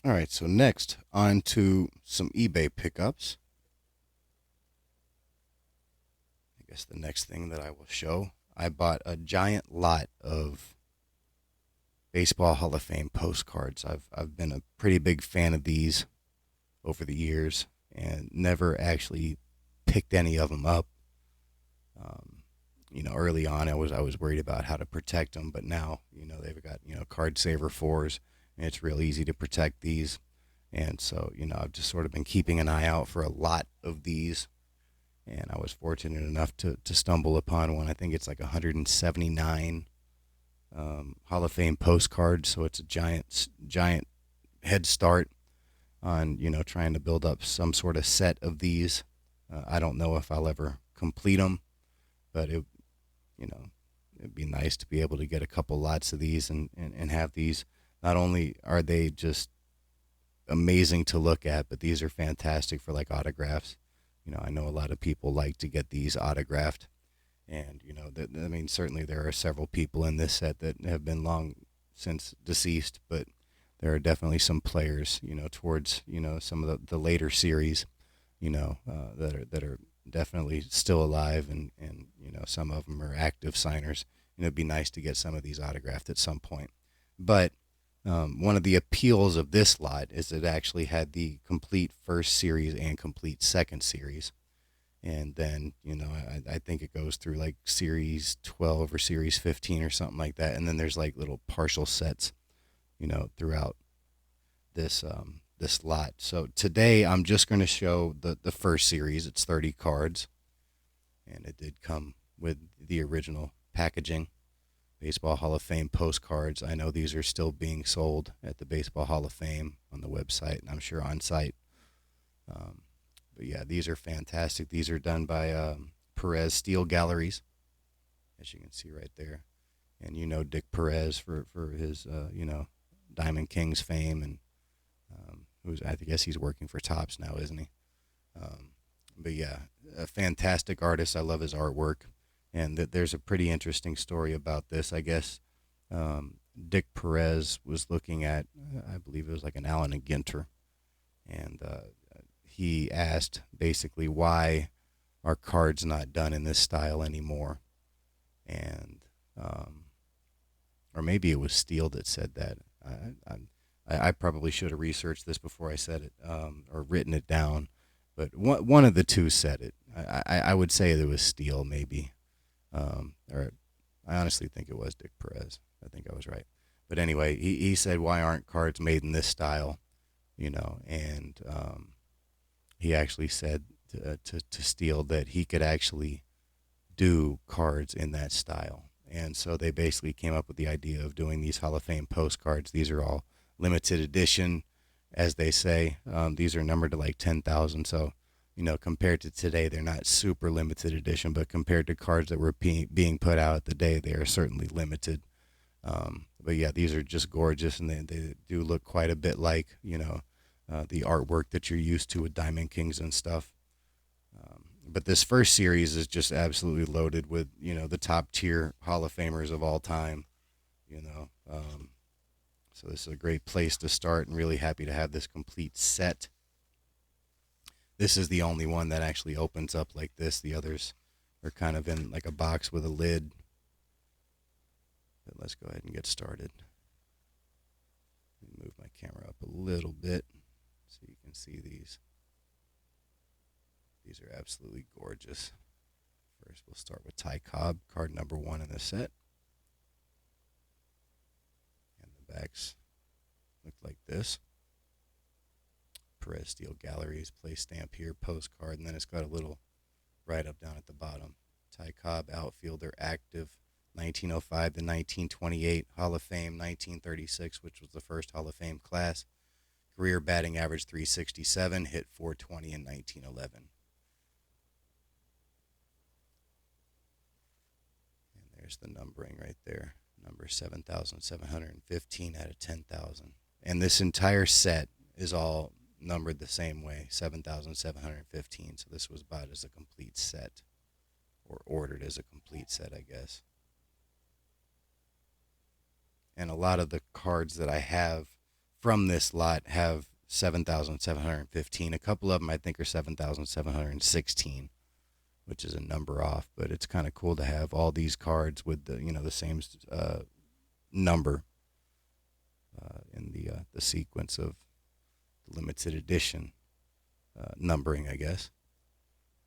All right, so next on to some eBay pickups. I guess the next thing that I will show, I bought a giant lot of Baseball Hall of Fame postcards. I've been a pretty big fan of these over the years and never actually picked any of them up. Early on I was worried about how to protect them, but now, they've got, card saver 4s. And it's real easy to protect these. And so, I've just sort of been keeping an eye out for a lot of these. And I was fortunate enough to stumble upon one. I think it's like 179 Hall of Fame postcards. So it's a giant head start on, trying to build up some sort of set of these. I don't know if I'll ever complete them, but it'd be nice to be able to get a couple lots of these and have these. Not only are they just amazing to look at, but these are fantastic for like autographs. I know a lot of people like to get these autographed, and certainly there are several people in this set that have been long since deceased, but there are definitely some players, towards some of the later series, that are definitely still alive, and some of them are active signers. It'd be nice to get some of these autographed at some point, but. One of the appeals of this lot is it actually had the complete first series and complete second series. And then, I think it goes through like series 12 or series 15 or something like that. And then there's like little partial sets, throughout this lot. So today I'm just going to show the first series. It's 30 cards. And it did come with the original packaging. Baseball Hall of Fame postcards. I know these are still being sold at the Baseball Hall of Fame on the website, and I'm sure on site. Um, but yeah, these are fantastic. These are done by Perez Steel Galleries, as you can see right there. And you know Dick Perez for his Diamond Kings fame, and I guess he's working for Topps now, isn't he? Um, but yeah, a fantastic artist. I love his artwork, and there's a pretty interesting story about this. I guess Dick Perez was looking at, I believe it was like an Allen and Ginter, and he asked basically why are cards not done in this style anymore, and or maybe it was Steele that said that. I probably should have researched this before I said it, or written it down, but one of the two said it. I would say it was Steele, maybe, or I honestly think it was Dick Perez. I think I was right. But anyway, he said, why aren't cards made in this style? And he actually said to Steele that he could actually do cards in that style. And so they basically came up with the idea of doing these Hall of Fame postcards. These are all limited edition, as they say. These are numbered to like 10,000. So, compared to today, they're not super limited edition, but compared to cards that were being put out at the day, they are certainly limited. But yeah, these are just gorgeous, and they do look quite a bit like, the artwork that you're used to with Diamond Kings and stuff. But this first series is just absolutely loaded with, the top tier Hall of Famers of all time, you know. So this is a great place to start, and really happy to have this complete set. This is the only one that actually opens up like this. The others are kind of in like a box with a lid. But let's go ahead and get started. Let me move my camera up a little bit so you can see these. These are absolutely gorgeous. First, we'll start with Ty Cobb, card number 1 in the set. And the backs look like this. Perez Steel Galleries, place stamp here, postcard, and then it's got a little write-up down at the bottom. Ty Cobb, outfielder, active, 1905 to 1928, Hall of Fame, 1936, which was the first Hall of Fame class. Career batting average 367, hit 420 in 1911. There's the numbering right there. Number 7,715 out of 10,000. And this entire set is all numbered the same way, 7,715. So this was bought as a complete set, or ordered as a complete set, I guess. And a lot of the cards that I have from this lot have 7,715. A couple of them I think are 7,716. Which is a number off, but it's kind of cool to have all these cards with the same number in the sequence of the limited edition numbering, I guess.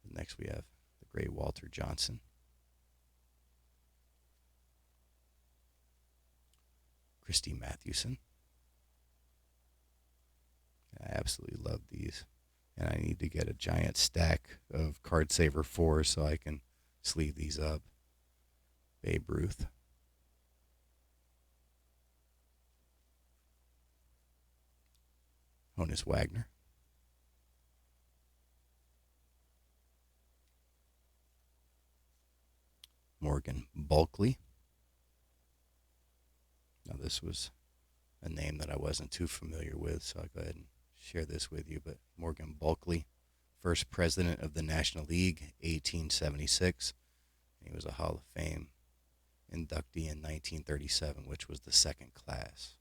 Next we have the great Walter Johnson. Christy Mathewson. I absolutely love these. And I need to get a giant stack of Card Saver 4s so I can sleeve these up. Babe Ruth. Honus Wagner. Morgan Bulkley. Now this was a name that I wasn't too familiar with, so I'll go ahead and share this with you. But Morgan Bulkley, first president of the National League, 1876. He was a Hall of Fame inductee in 1937, which was the second class.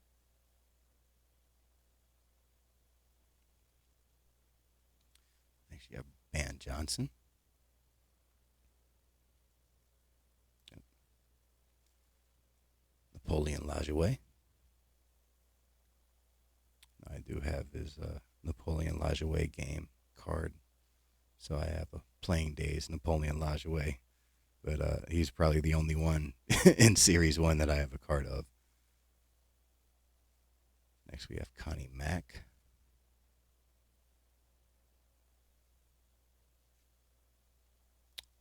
Next you have Van Johnson. Napoleon Lajoie. I do have his Napoleon Lajoie game card. So I have a Playing Days Napoleon Lajoie. But he's probably the only one in Series 1 that I have a card of. Next we have Connie Mack.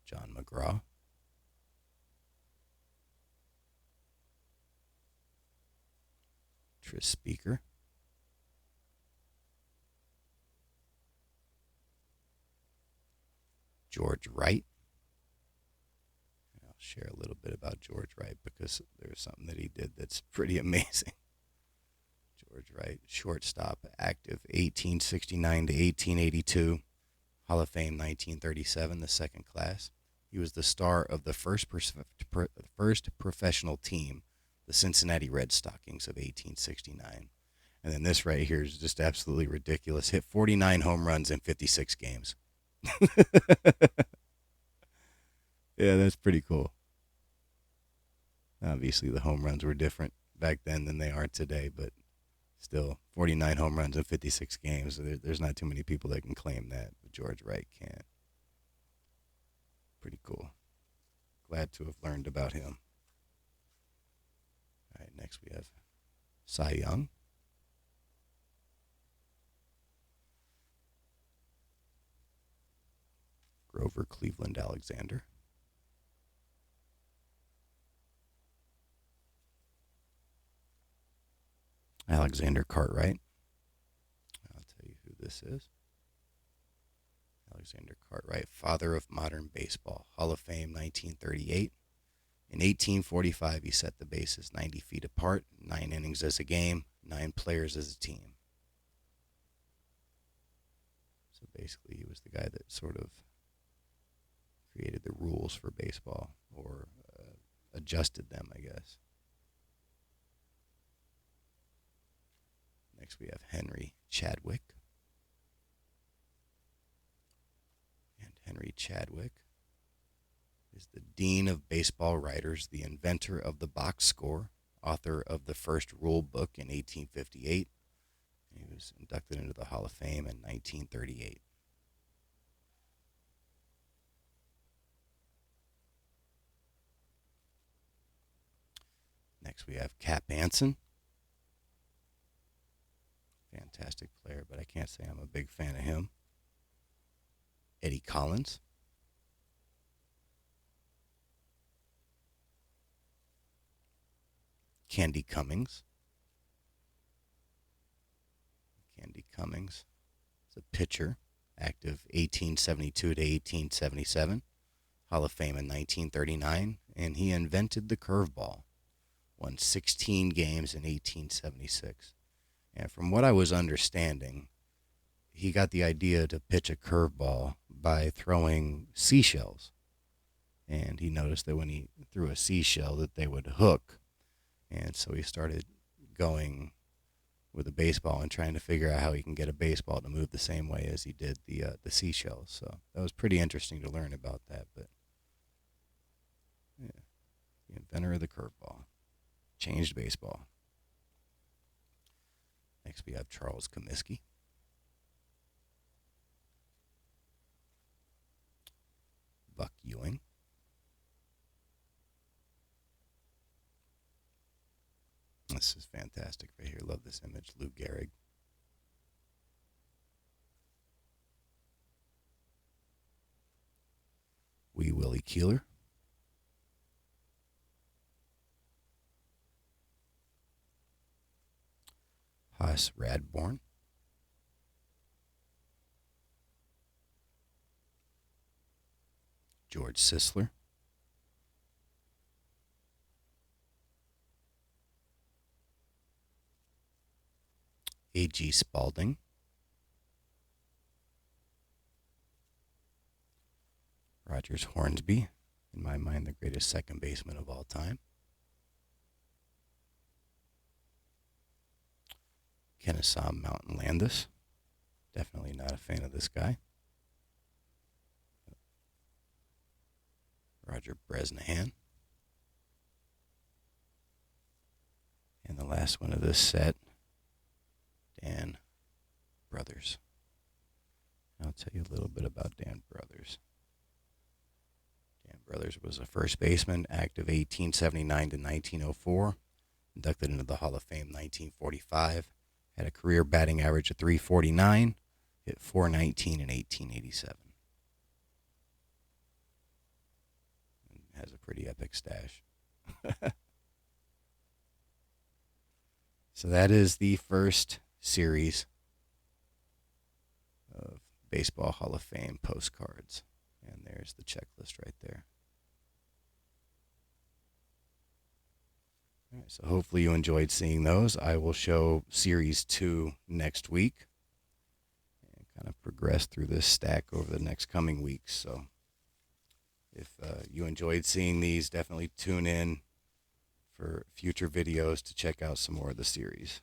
John McGraw. Tris Speaker. George Wright. I'll share a little bit about George Wright because there's something that he did that's pretty amazing. George Wright, shortstop, active 1869 to 1882, Hall of Fame 1937, the second class. He was the star of the first professional team, the Cincinnati Red Stockings of 1869. And then this right here is just absolutely ridiculous. Hit 49 home runs in 56 games. Yeah, that's pretty cool. Obviously, the home runs were different back then than they are today, but still, 49 home runs in 56 games. There's not too many people that can claim that, but George Wright can. Pretty cool. Glad to have learned about him. All right, next we have Cy Young. Grover Cleveland Alexander. Alexander Cartwright. I'll tell you who this is. Alexander Cartwright, father of modern baseball, Hall of Fame 1938. In 1845, he set the bases 90 feet apart, 9 innings as a game, 9 players as a team. So basically, he was the guy that sort of created the rules for baseball, or adjusted them, I guess. Next, we have Henry Chadwick. And Henry Chadwick is the Dean of Baseball Writers, the inventor of the box score, author of the first rule book in 1858. He was inducted into the Hall of Fame in 1938. Next, we have Cap Anson. Fantastic player, but I can't say I'm a big fan of him. Eddie Collins. Candy Cummings. Candy Cummings is a pitcher, active 1872 to 1877, Hall of Fame in 1939, and he invented the curveball. Won 16 games in 1876. And from what I was understanding, he got the idea to pitch a curveball by throwing seashells. And he noticed that when he threw a seashell that they would hook. And so he started going with a baseball and trying to figure out how he can get a baseball to move the same way as he did the seashells. So that was pretty interesting to learn about that. But yeah, the inventor of the curveball changed baseball. Next, we have Charles Comiskey. Buck Ewing. This is fantastic right here. Love this image. Lou Gehrig. Wee Willie Keeler. Hoss Radbourne. George Sisler. A.G. Spalding. Rogers Hornsby, in my mind, the greatest second baseman of all time. Kennesaw Mountain Landis. Definitely not a fan of this guy. Roger Bresnahan. And the last one of this set, Dan Brothers. I'll tell you a little bit about Dan Brothers. Dan Brothers was a first baseman, active 1879 to 1904, inducted into the Hall of Fame 1945, had a career batting average of .349, hit .419 in 1887. And has a pretty epic stash. So that is the first series of Baseball Hall of Fame postcards. And there's the checklist right there. All right, so hopefully you enjoyed seeing those. I will show Series 2 next week and kind of progress through this stack over the next coming weeks. So if you enjoyed seeing these, definitely tune in for future videos to check out some more of the series.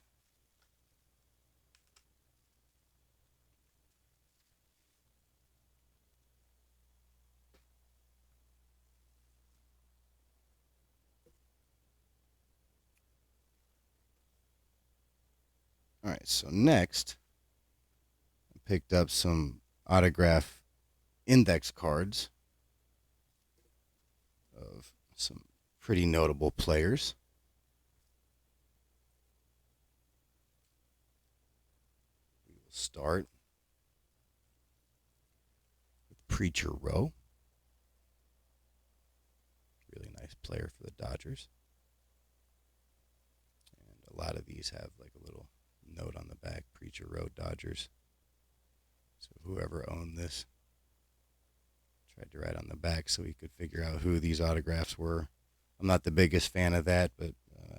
All right, so next, I picked up some autograph index cards of some pretty notable players. We will start with Preacher Rowe. Really nice player for the Dodgers. And a lot of these have like a little note on the back, Preacher Rowe Dodgers. So whoever owned this tried to write on the back so he could figure out who these autographs were. I'm not the biggest fan of that, but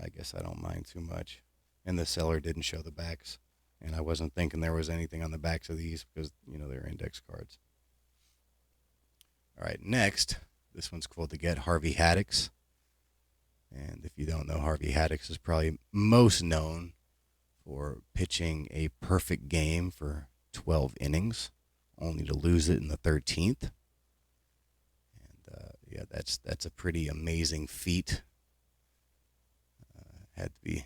I guess I don't mind too much. And the seller didn't show the backs, and I wasn't thinking there was anything on the backs of these because, you know, they're index cards. All right, next, this one's cool to get, Harvey Haddix. And if you don't know, Harvey Haddix is probably most known for pitching a perfect game for 12 innings, only to lose it in the 13th. And yeah, that's a pretty amazing feat. Had to be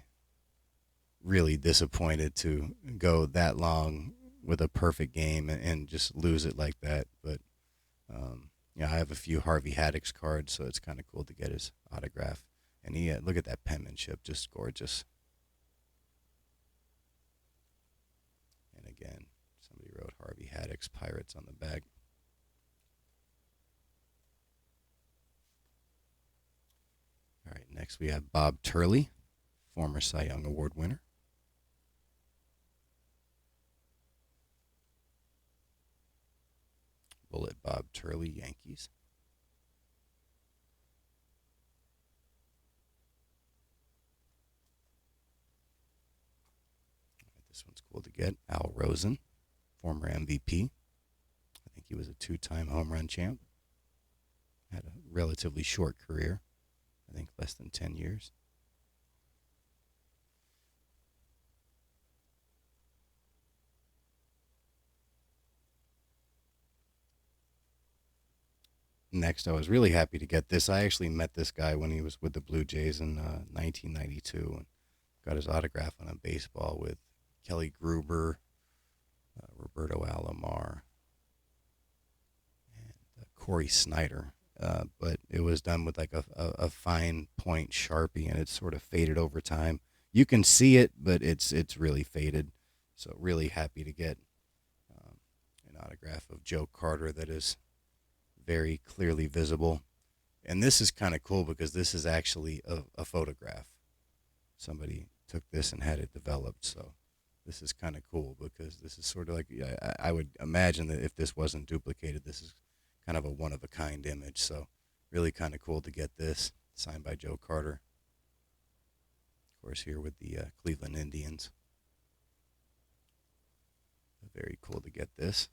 really disappointed to go that long with a perfect game and just lose it like that. But yeah, I have a few Harvey Haddix cards, so it's kind of cool to get his autograph. And he look at that penmanship, just gorgeous. And again, somebody wrote Harvey Haddix Pirates on the back. All right, next we have Bob Turley, former Cy Young Award winner. Bullet Bob Turley, Yankees. This one's cool to get. Al Rosen, former MVP. I think he was a 2-time home run champ. Had a relatively short career. I think less than 10 years. Next, I was really happy to get this. I actually met this guy when he was with the Blue Jays in 1992 and got his autograph on a baseball with Kelly Gruber, Roberto Alomar, and Corey Snyder. But it was done with like a fine point Sharpie, and it's sort of faded over time. You can see it, but it's really faded. So really happy to get an autograph of Joe Carter that is very clearly visible. And this is kind of cool because this is actually a photograph. Somebody took this and had it developed, so this is kind of cool because this is sort of like, I would imagine that if this wasn't duplicated, this is kind of a one-of-a-kind image. So really kind of cool to get this signed by Joe Carter. Of course, here with the Cleveland Indians. Very cool to get this.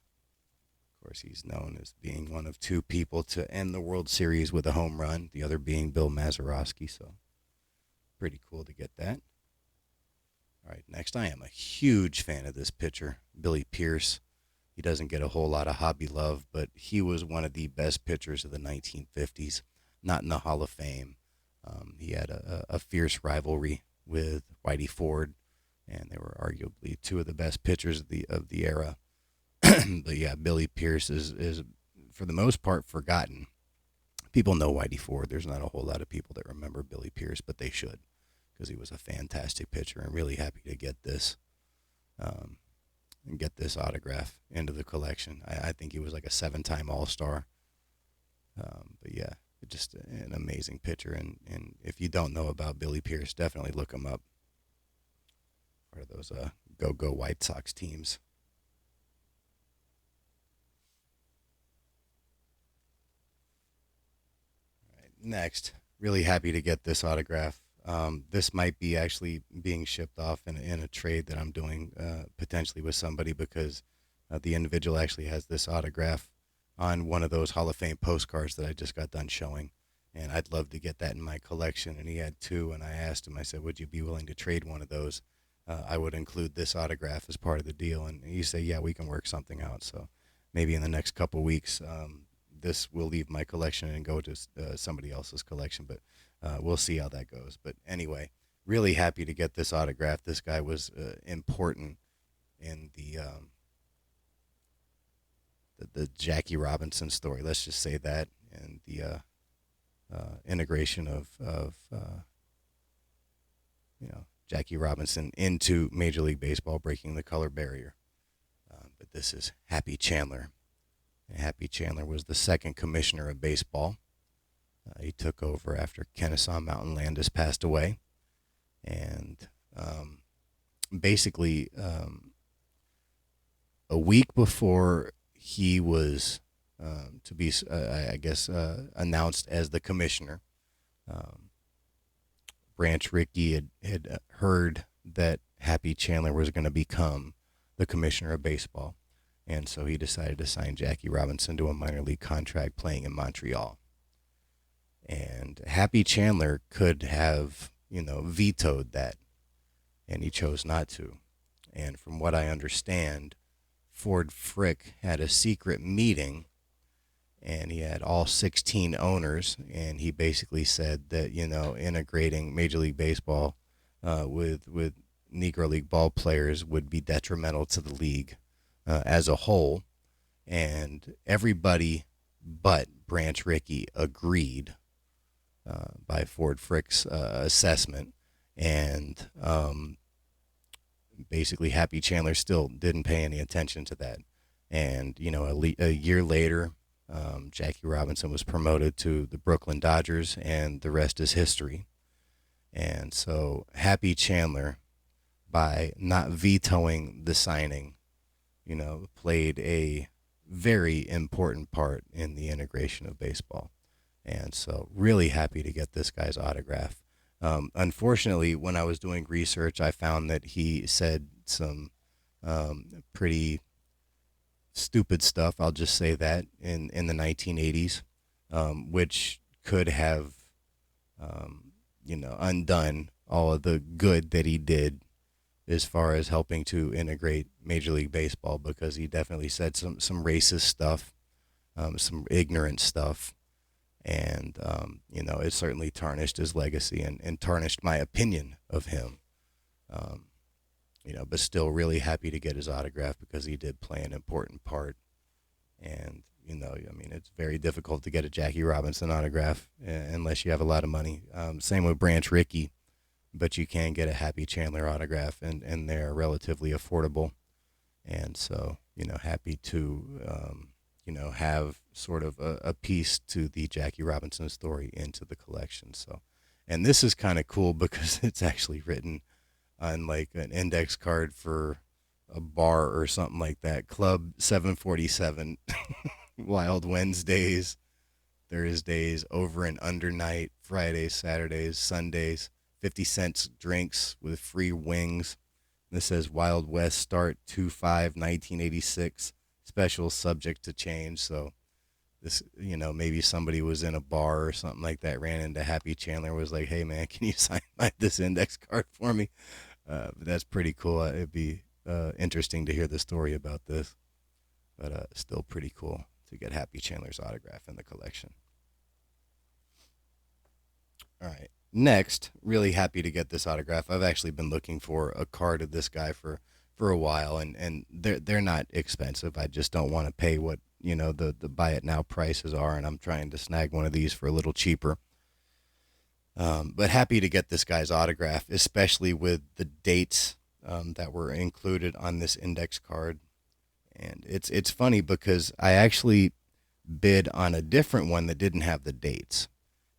Of course, he's known as being one of 2 people to end the World Series with a home run, the other being Bill Mazeroski. So pretty cool to get that. All right, next, I am a huge fan of this pitcher, Billy Pierce. He doesn't get a whole lot of hobby love, but he was one of the best pitchers of the 1950s, not in the Hall of Fame. He had a fierce rivalry with Whitey Ford, and they were arguably 2 of the best pitchers of the era. But yeah, Billy Pierce is for the most part forgotten. People know Whitey Ford. There's not a whole lot of people that remember Billy Pierce, but they should, because he was a fantastic pitcher. And really happy to get this and get this autograph into the collection. I think he was like a 7-time All-Star. But yeah, just an amazing pitcher. And if you don't know about Billy Pierce, definitely look him up. part of those go White Sox teams. Next, really happy to get this autograph. This might be actually being shipped off in a trade that I'm doing potentially with somebody because the individual actually has this autograph on one of those Hall of Fame postcards that I just got done showing. And I'd love to get that in my collection. And he had two, and I asked him, I said, would you be willing to trade one of those? I would include this autograph as part of the deal. And he said, yeah, we can work something out. So maybe in the next couple weeks, this will leave my collection and go to somebody else's collection, but we'll see how that goes. But anyway, really happy to get this autograph. This guy was important in the Jackie Robinson story. Let's just say that, and the integration of Jackie Robinson into Major League Baseball, breaking the color barrier. But this is Happy Chandler. Happy Chandler was the second commissioner of baseball. He took over after Kennesaw Mountain Landis passed away. And basically, a week before he was to be, announced as the commissioner, Branch Rickey had heard that Happy Chandler was going to become the commissioner of baseball. And so he decided to sign Jackie Robinson to a minor league contract playing in Montreal. And Happy Chandler could have, vetoed that, and he chose not to. And from what I understand, Ford Frick had a secret meeting, and he had all 16 owners, and he basically said that, integrating Major League Baseball with Negro League ball players would be detrimental to the league as a whole, and everybody but Branch Rickey agreed by Ford Frick's assessment, and basically Happy Chandler still didn't pay any attention to that. And a year later, Jackie Robinson was promoted to the Brooklyn Dodgers, and the rest is history. And so Happy Chandler, by not vetoing the signing, played a very important part in the integration of baseball. And so really happy to get this guy's autograph. Unfortunately, when I was doing research, I found that he said some pretty stupid stuff, I'll just say that, in the 1980s, which could have, undone all of the good that he did as far as helping to integrate Major League Baseball, because he definitely said some racist stuff, some ignorant stuff, and it certainly tarnished his legacy and tarnished my opinion of him. But still really happy to get his autograph because he did play an important part. And it's very difficult to get a Jackie Robinson autograph unless you have a lot of money. Same with Branch Rickey. But you can get a Happy Chandler autograph, and they're relatively affordable. And so, happy to, have sort of a piece to the Jackie Robinson story into the collection. So, and this is kind of cool because it's actually written on like an index card for a bar or something like that. Club 747, Wild Wednesdays, Thursdays, over and under night, Fridays, Saturdays, Sundays. 50 cents drinks with free wings. This says Wild West start 2/5/1986. Special subject to change. So this, maybe somebody was in a bar or something like that, ran into Happy Chandler, was like, hey man, can you sign this index card for me? But that's pretty cool. It'd be interesting to hear the story about this, but still pretty cool to get Happy Chandler's autograph in the collection. All right. Next, really happy to get this autograph. I've actually been looking for a card of this guy for a while, and they're not expensive. I just don't want to pay what the buy it now prices are, and I'm trying to snag one of these for a little cheaper. But happy to get this guy's autograph, especially with the dates that were included on this index card. And it's funny because I actually bid on a different one that didn't have the dates,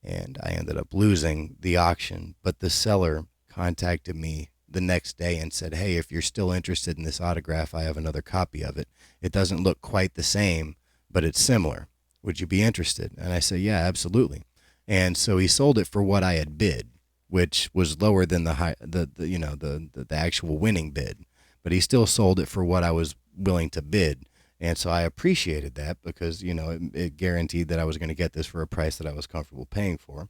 and I ended up losing the auction. But the seller contacted me the next day and said, hey, if you're still interested in this autograph, I have another copy of it. It doesn't look quite the same, but it's similar. Would you be interested? And I said, yeah, absolutely. And so he sold it for what I had bid, which was lower than the actual winning bid, but he still sold it for what I was willing to bid. And so I appreciated that because, it guaranteed that I was going to get this for a price that I was comfortable paying for.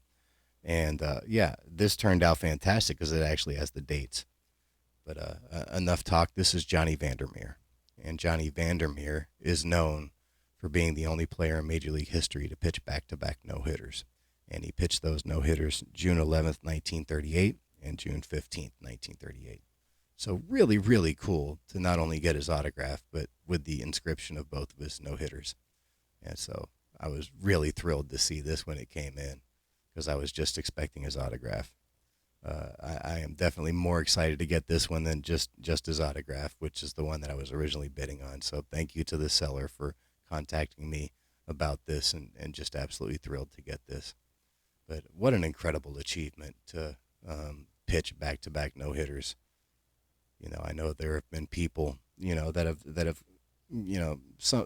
And yeah, this turned out fantastic because it actually has the dates. But enough talk. This is Johnny Vandermeer. And Johnny Vandermeer is known for being the only player in Major League history to pitch back-to-back no-hitters. And he pitched those no-hitters June 11th, 1938 and June 15th, 1938. So really, really cool to not only get his autograph, but with the inscription of both of his no-hitters. And so I was really thrilled to see this when it came in because I was just expecting his autograph. I am definitely more excited to get this one than just his autograph, which is the one that I was originally bidding on. So thank you to the seller for contacting me about this and just absolutely thrilled to get this. But what an incredible achievement to pitch back-to-back no-hitters. I know there have been people, that have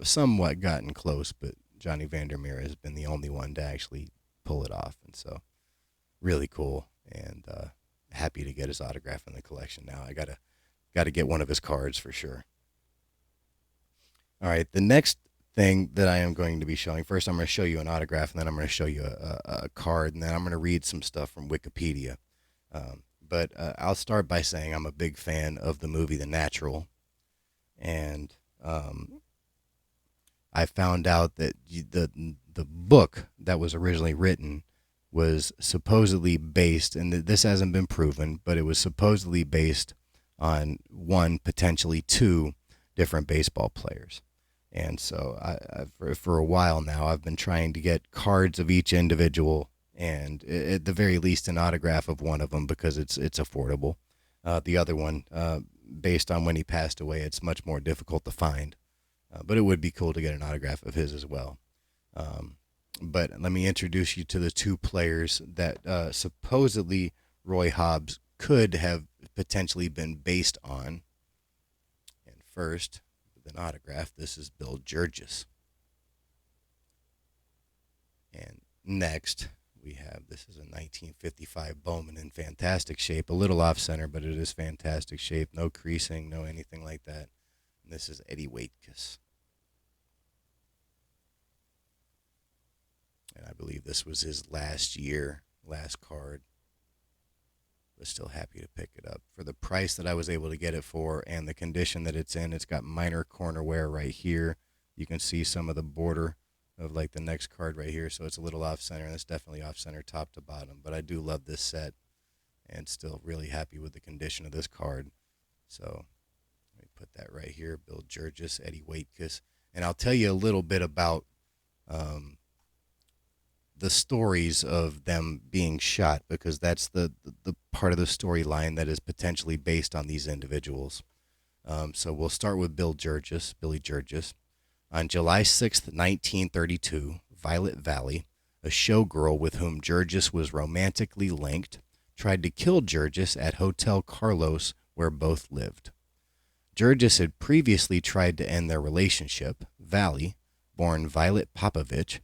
somewhat gotten close, but Johnny Vandermeer has been the only one to actually pull it off. And so really cool and happy to get his autograph in the collection now. I gotta get one of his cards for sure. All right, the next thing that I am going to be showing, first I'm going to show you an autograph, and then I'm going to show you a card, and then I'm going to read some stuff from Wikipedia. But I'll start by saying I'm a big fan of the movie The Natural, and I found out that the book that was originally written was supposedly based, and this hasn't been proven, but it was supposedly based on one, potentially two different baseball players. And so for a while now, I've been trying to get cards of each individual and at the very least an autograph of one of them because it's affordable. The other one, based on when he passed away, it's much more difficult to find. But it would be cool to get an autograph of his as well. But let me introduce you to the two players that supposedly Roy Hobbs could have potentially been based on. And first, with an autograph, this is Bill Jurgis. And next, we have, this is a 1955 Bowman in fantastic shape. A little off-center, but it is fantastic shape. No creasing, no anything like that. And this is Eddie Waitkus. And I believe this was his last card. But still happy to pick it up. For the price that I was able to get it for and the condition that it's in, it's got minor corner wear right here. You can see some of the border of like the next card right here. So it's a little off-center, and it's definitely off-center top to bottom. But I do love this set and still really happy with the condition of this card. So let me put that right here. Bill Jurgis, Eddie Waitkus. And I'll tell you a little bit about the stories of them being shot, because that's the part of the storyline that is potentially based on these individuals. So we'll start with Billy Jurgis. On July 6th, 1932, Violet Valley, a showgirl with whom Jurgis was romantically linked, tried to kill Jurgis at Hotel Carlos, where both lived. Jurgis had previously tried to end their relationship. Valley, born Violet Popovich,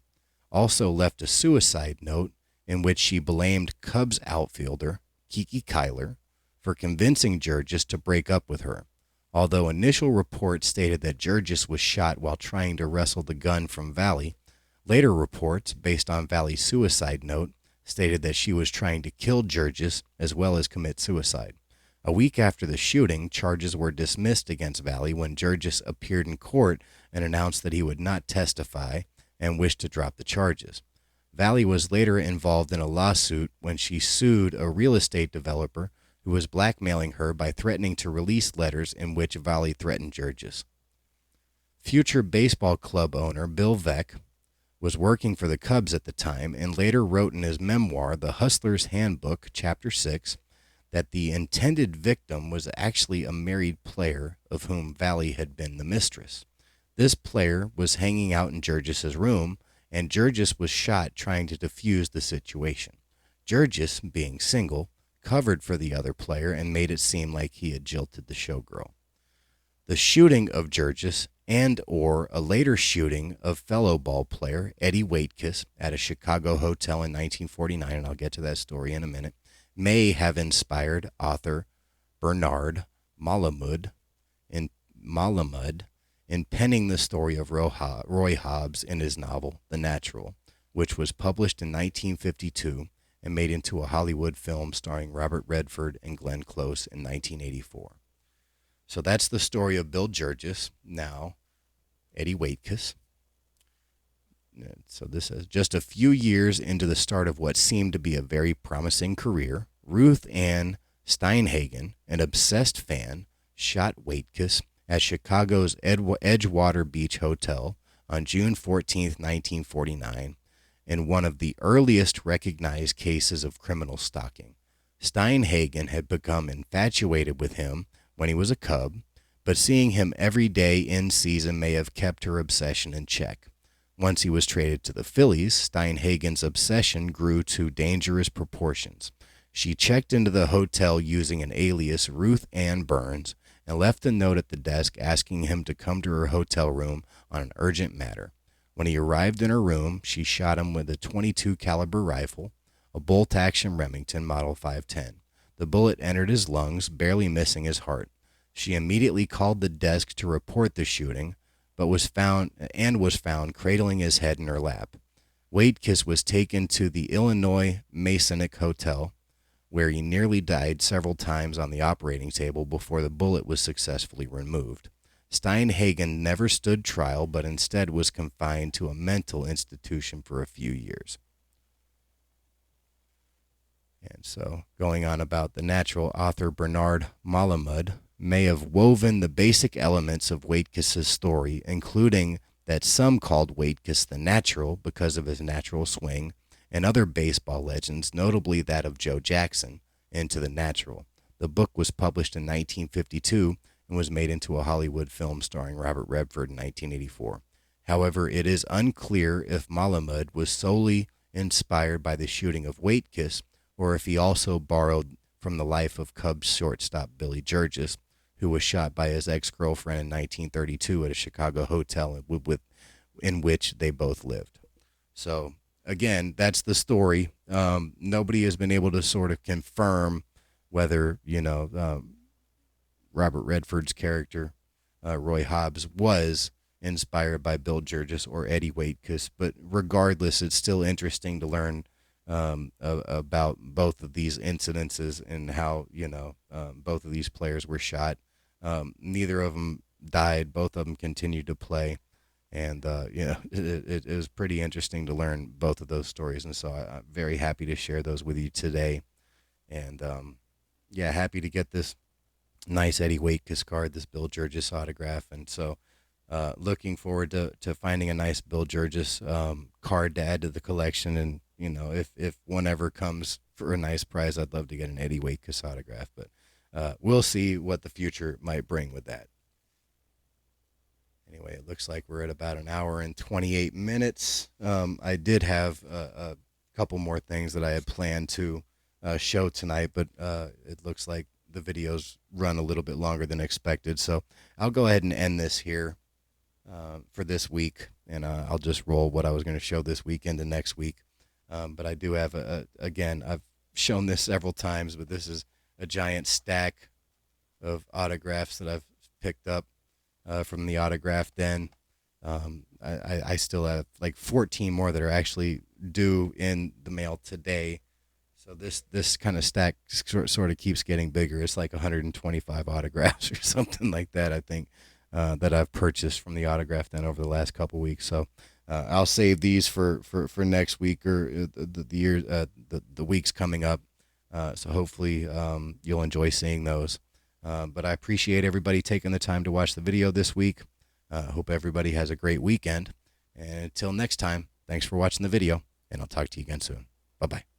also left a suicide note in which she blamed Cubs outfielder Kiki Kyler for convincing Jurgis to break up with her. Although initial reports stated that Jurgis was shot while trying to wrestle the gun from Valley, later reports, based on Valley's suicide note, stated that she was trying to kill Jurgis as well as commit suicide. A week after the shooting, charges were dismissed against Valley when Jurgis appeared in court and announced that he would not testify and wished to drop the charges. Valley was later involved in a lawsuit when she sued a real estate developer who was blackmailing her by threatening to release letters in which Valley threatened Jurgis. Future baseball club owner Bill Veeck was working for the Cubs at the time and later wrote in his memoir, The Hustler's Handbook, Chapter 6, that the intended victim was actually a married player of whom Valley had been the mistress. This player was hanging out in Jurgis's room, and Jurgis was shot trying to defuse the situation. Jurgis, being single, covered for the other player and made it seem like he had jilted the showgirl. The shooting of Jurgis and or a later shooting of fellow ball player Eddie Waitkiss at a Chicago hotel in 1949, and I'll get to that story in a minute, may have inspired author Bernard Malamud in penning the story of Roy Hobbs in his novel The Natural, which was published in 1952 and made into a Hollywood film starring Robert Redford and Glenn Close in 1984. So that's the story of Bill Jurgis, now Eddie Waitkiss. So this is just a few years into the start of what seemed to be a very promising career. Ruth Ann Steinhagen, an obsessed fan, shot Waitkiss at Chicago's Edgewater Beach Hotel on June 14, 1949, in one of the earliest recognized cases of criminal stalking. Steinhagen had become infatuated with him when he was a cub, but seeing him every day in season may have kept her obsession in check. Once he was traded to the Phillies, Steinhagen's obsession grew to dangerous proportions. She checked into the hotel using an alias, Ruth Ann Burns, and left a note at the desk asking him to come to her hotel room on an urgent matter. When he arrived in her room, she shot him with a .22 caliber rifle, a bolt-action Remington Model 510. The bullet entered his lungs, barely missing his heart. She immediately called the desk to report the shooting, but was found cradling his head in her lap. Waitkiss was taken to the Illinois Masonic Hotel, where he nearly died several times on the operating table before the bullet was successfully removed. Steinhagen never stood trial, but instead was confined to a mental institution for a few years. And so, going on about The Natural, author Bernard Malamud may have woven the basic elements of Waitkiss's story, including that some called Waitkiss the Natural because of his natural swing, and other baseball legends, notably that of Joe Jackson, into The Natural. The book was published in 1952 and was made into a Hollywood film starring Robert Redford in 1984. However, it is unclear if Malamud was solely inspired by the shooting of Waitkiss, or if he also borrowed from the life of Cubs shortstop Billy Jurgis, who was shot by his ex-girlfriend in 1932 at a Chicago hotel in which they both lived. So, again, that's the story. Nobody has been able to sort of confirm whether, Robert Redford's character, Roy Hobbs, was inspired by Bill Jurgis or Eddie Waitkiss. But regardless, it's still interesting to learn about both of these incidences and how, both of these players were shot. Neither of them died. Both of them continued to play. And, it was pretty interesting to learn both of those stories. And so I'm very happy to share those with you today. And, happy to get this nice Eddie Waitkiss card, this Bill Jurgis autograph. And so looking forward to finding a nice Bill Jurgis card to add to the collection. And, if one ever comes for a nice prize, I'd love to get an Eddie Waitkiss autograph. But we'll see what the future might bring with that. Anyway, it looks like we're at about an hour and 28 minutes. I did have a couple more things that I had planned to show tonight, but it looks like the videos run a little bit longer than expected. So I'll go ahead and end this here for this week, and I'll just roll what I was going to show this week into next week. But I do have, again, I've shown this several times, but this is a giant stack of autographs that I've picked up from the autograph den. I still have like 14 more that are actually due in the mail today. So this kind of stack sort of keeps getting bigger. It's like 125 autographs or something like that, I think, that I've purchased from the autograph den over the last couple weeks. So I'll save these for next week or the weeks coming up. So hopefully you'll enjoy seeing those. But I appreciate everybody taking the time to watch the video this week. Hope everybody has a great weekend. And until next time, thanks for watching the video, and I'll talk to you again soon. Bye-bye.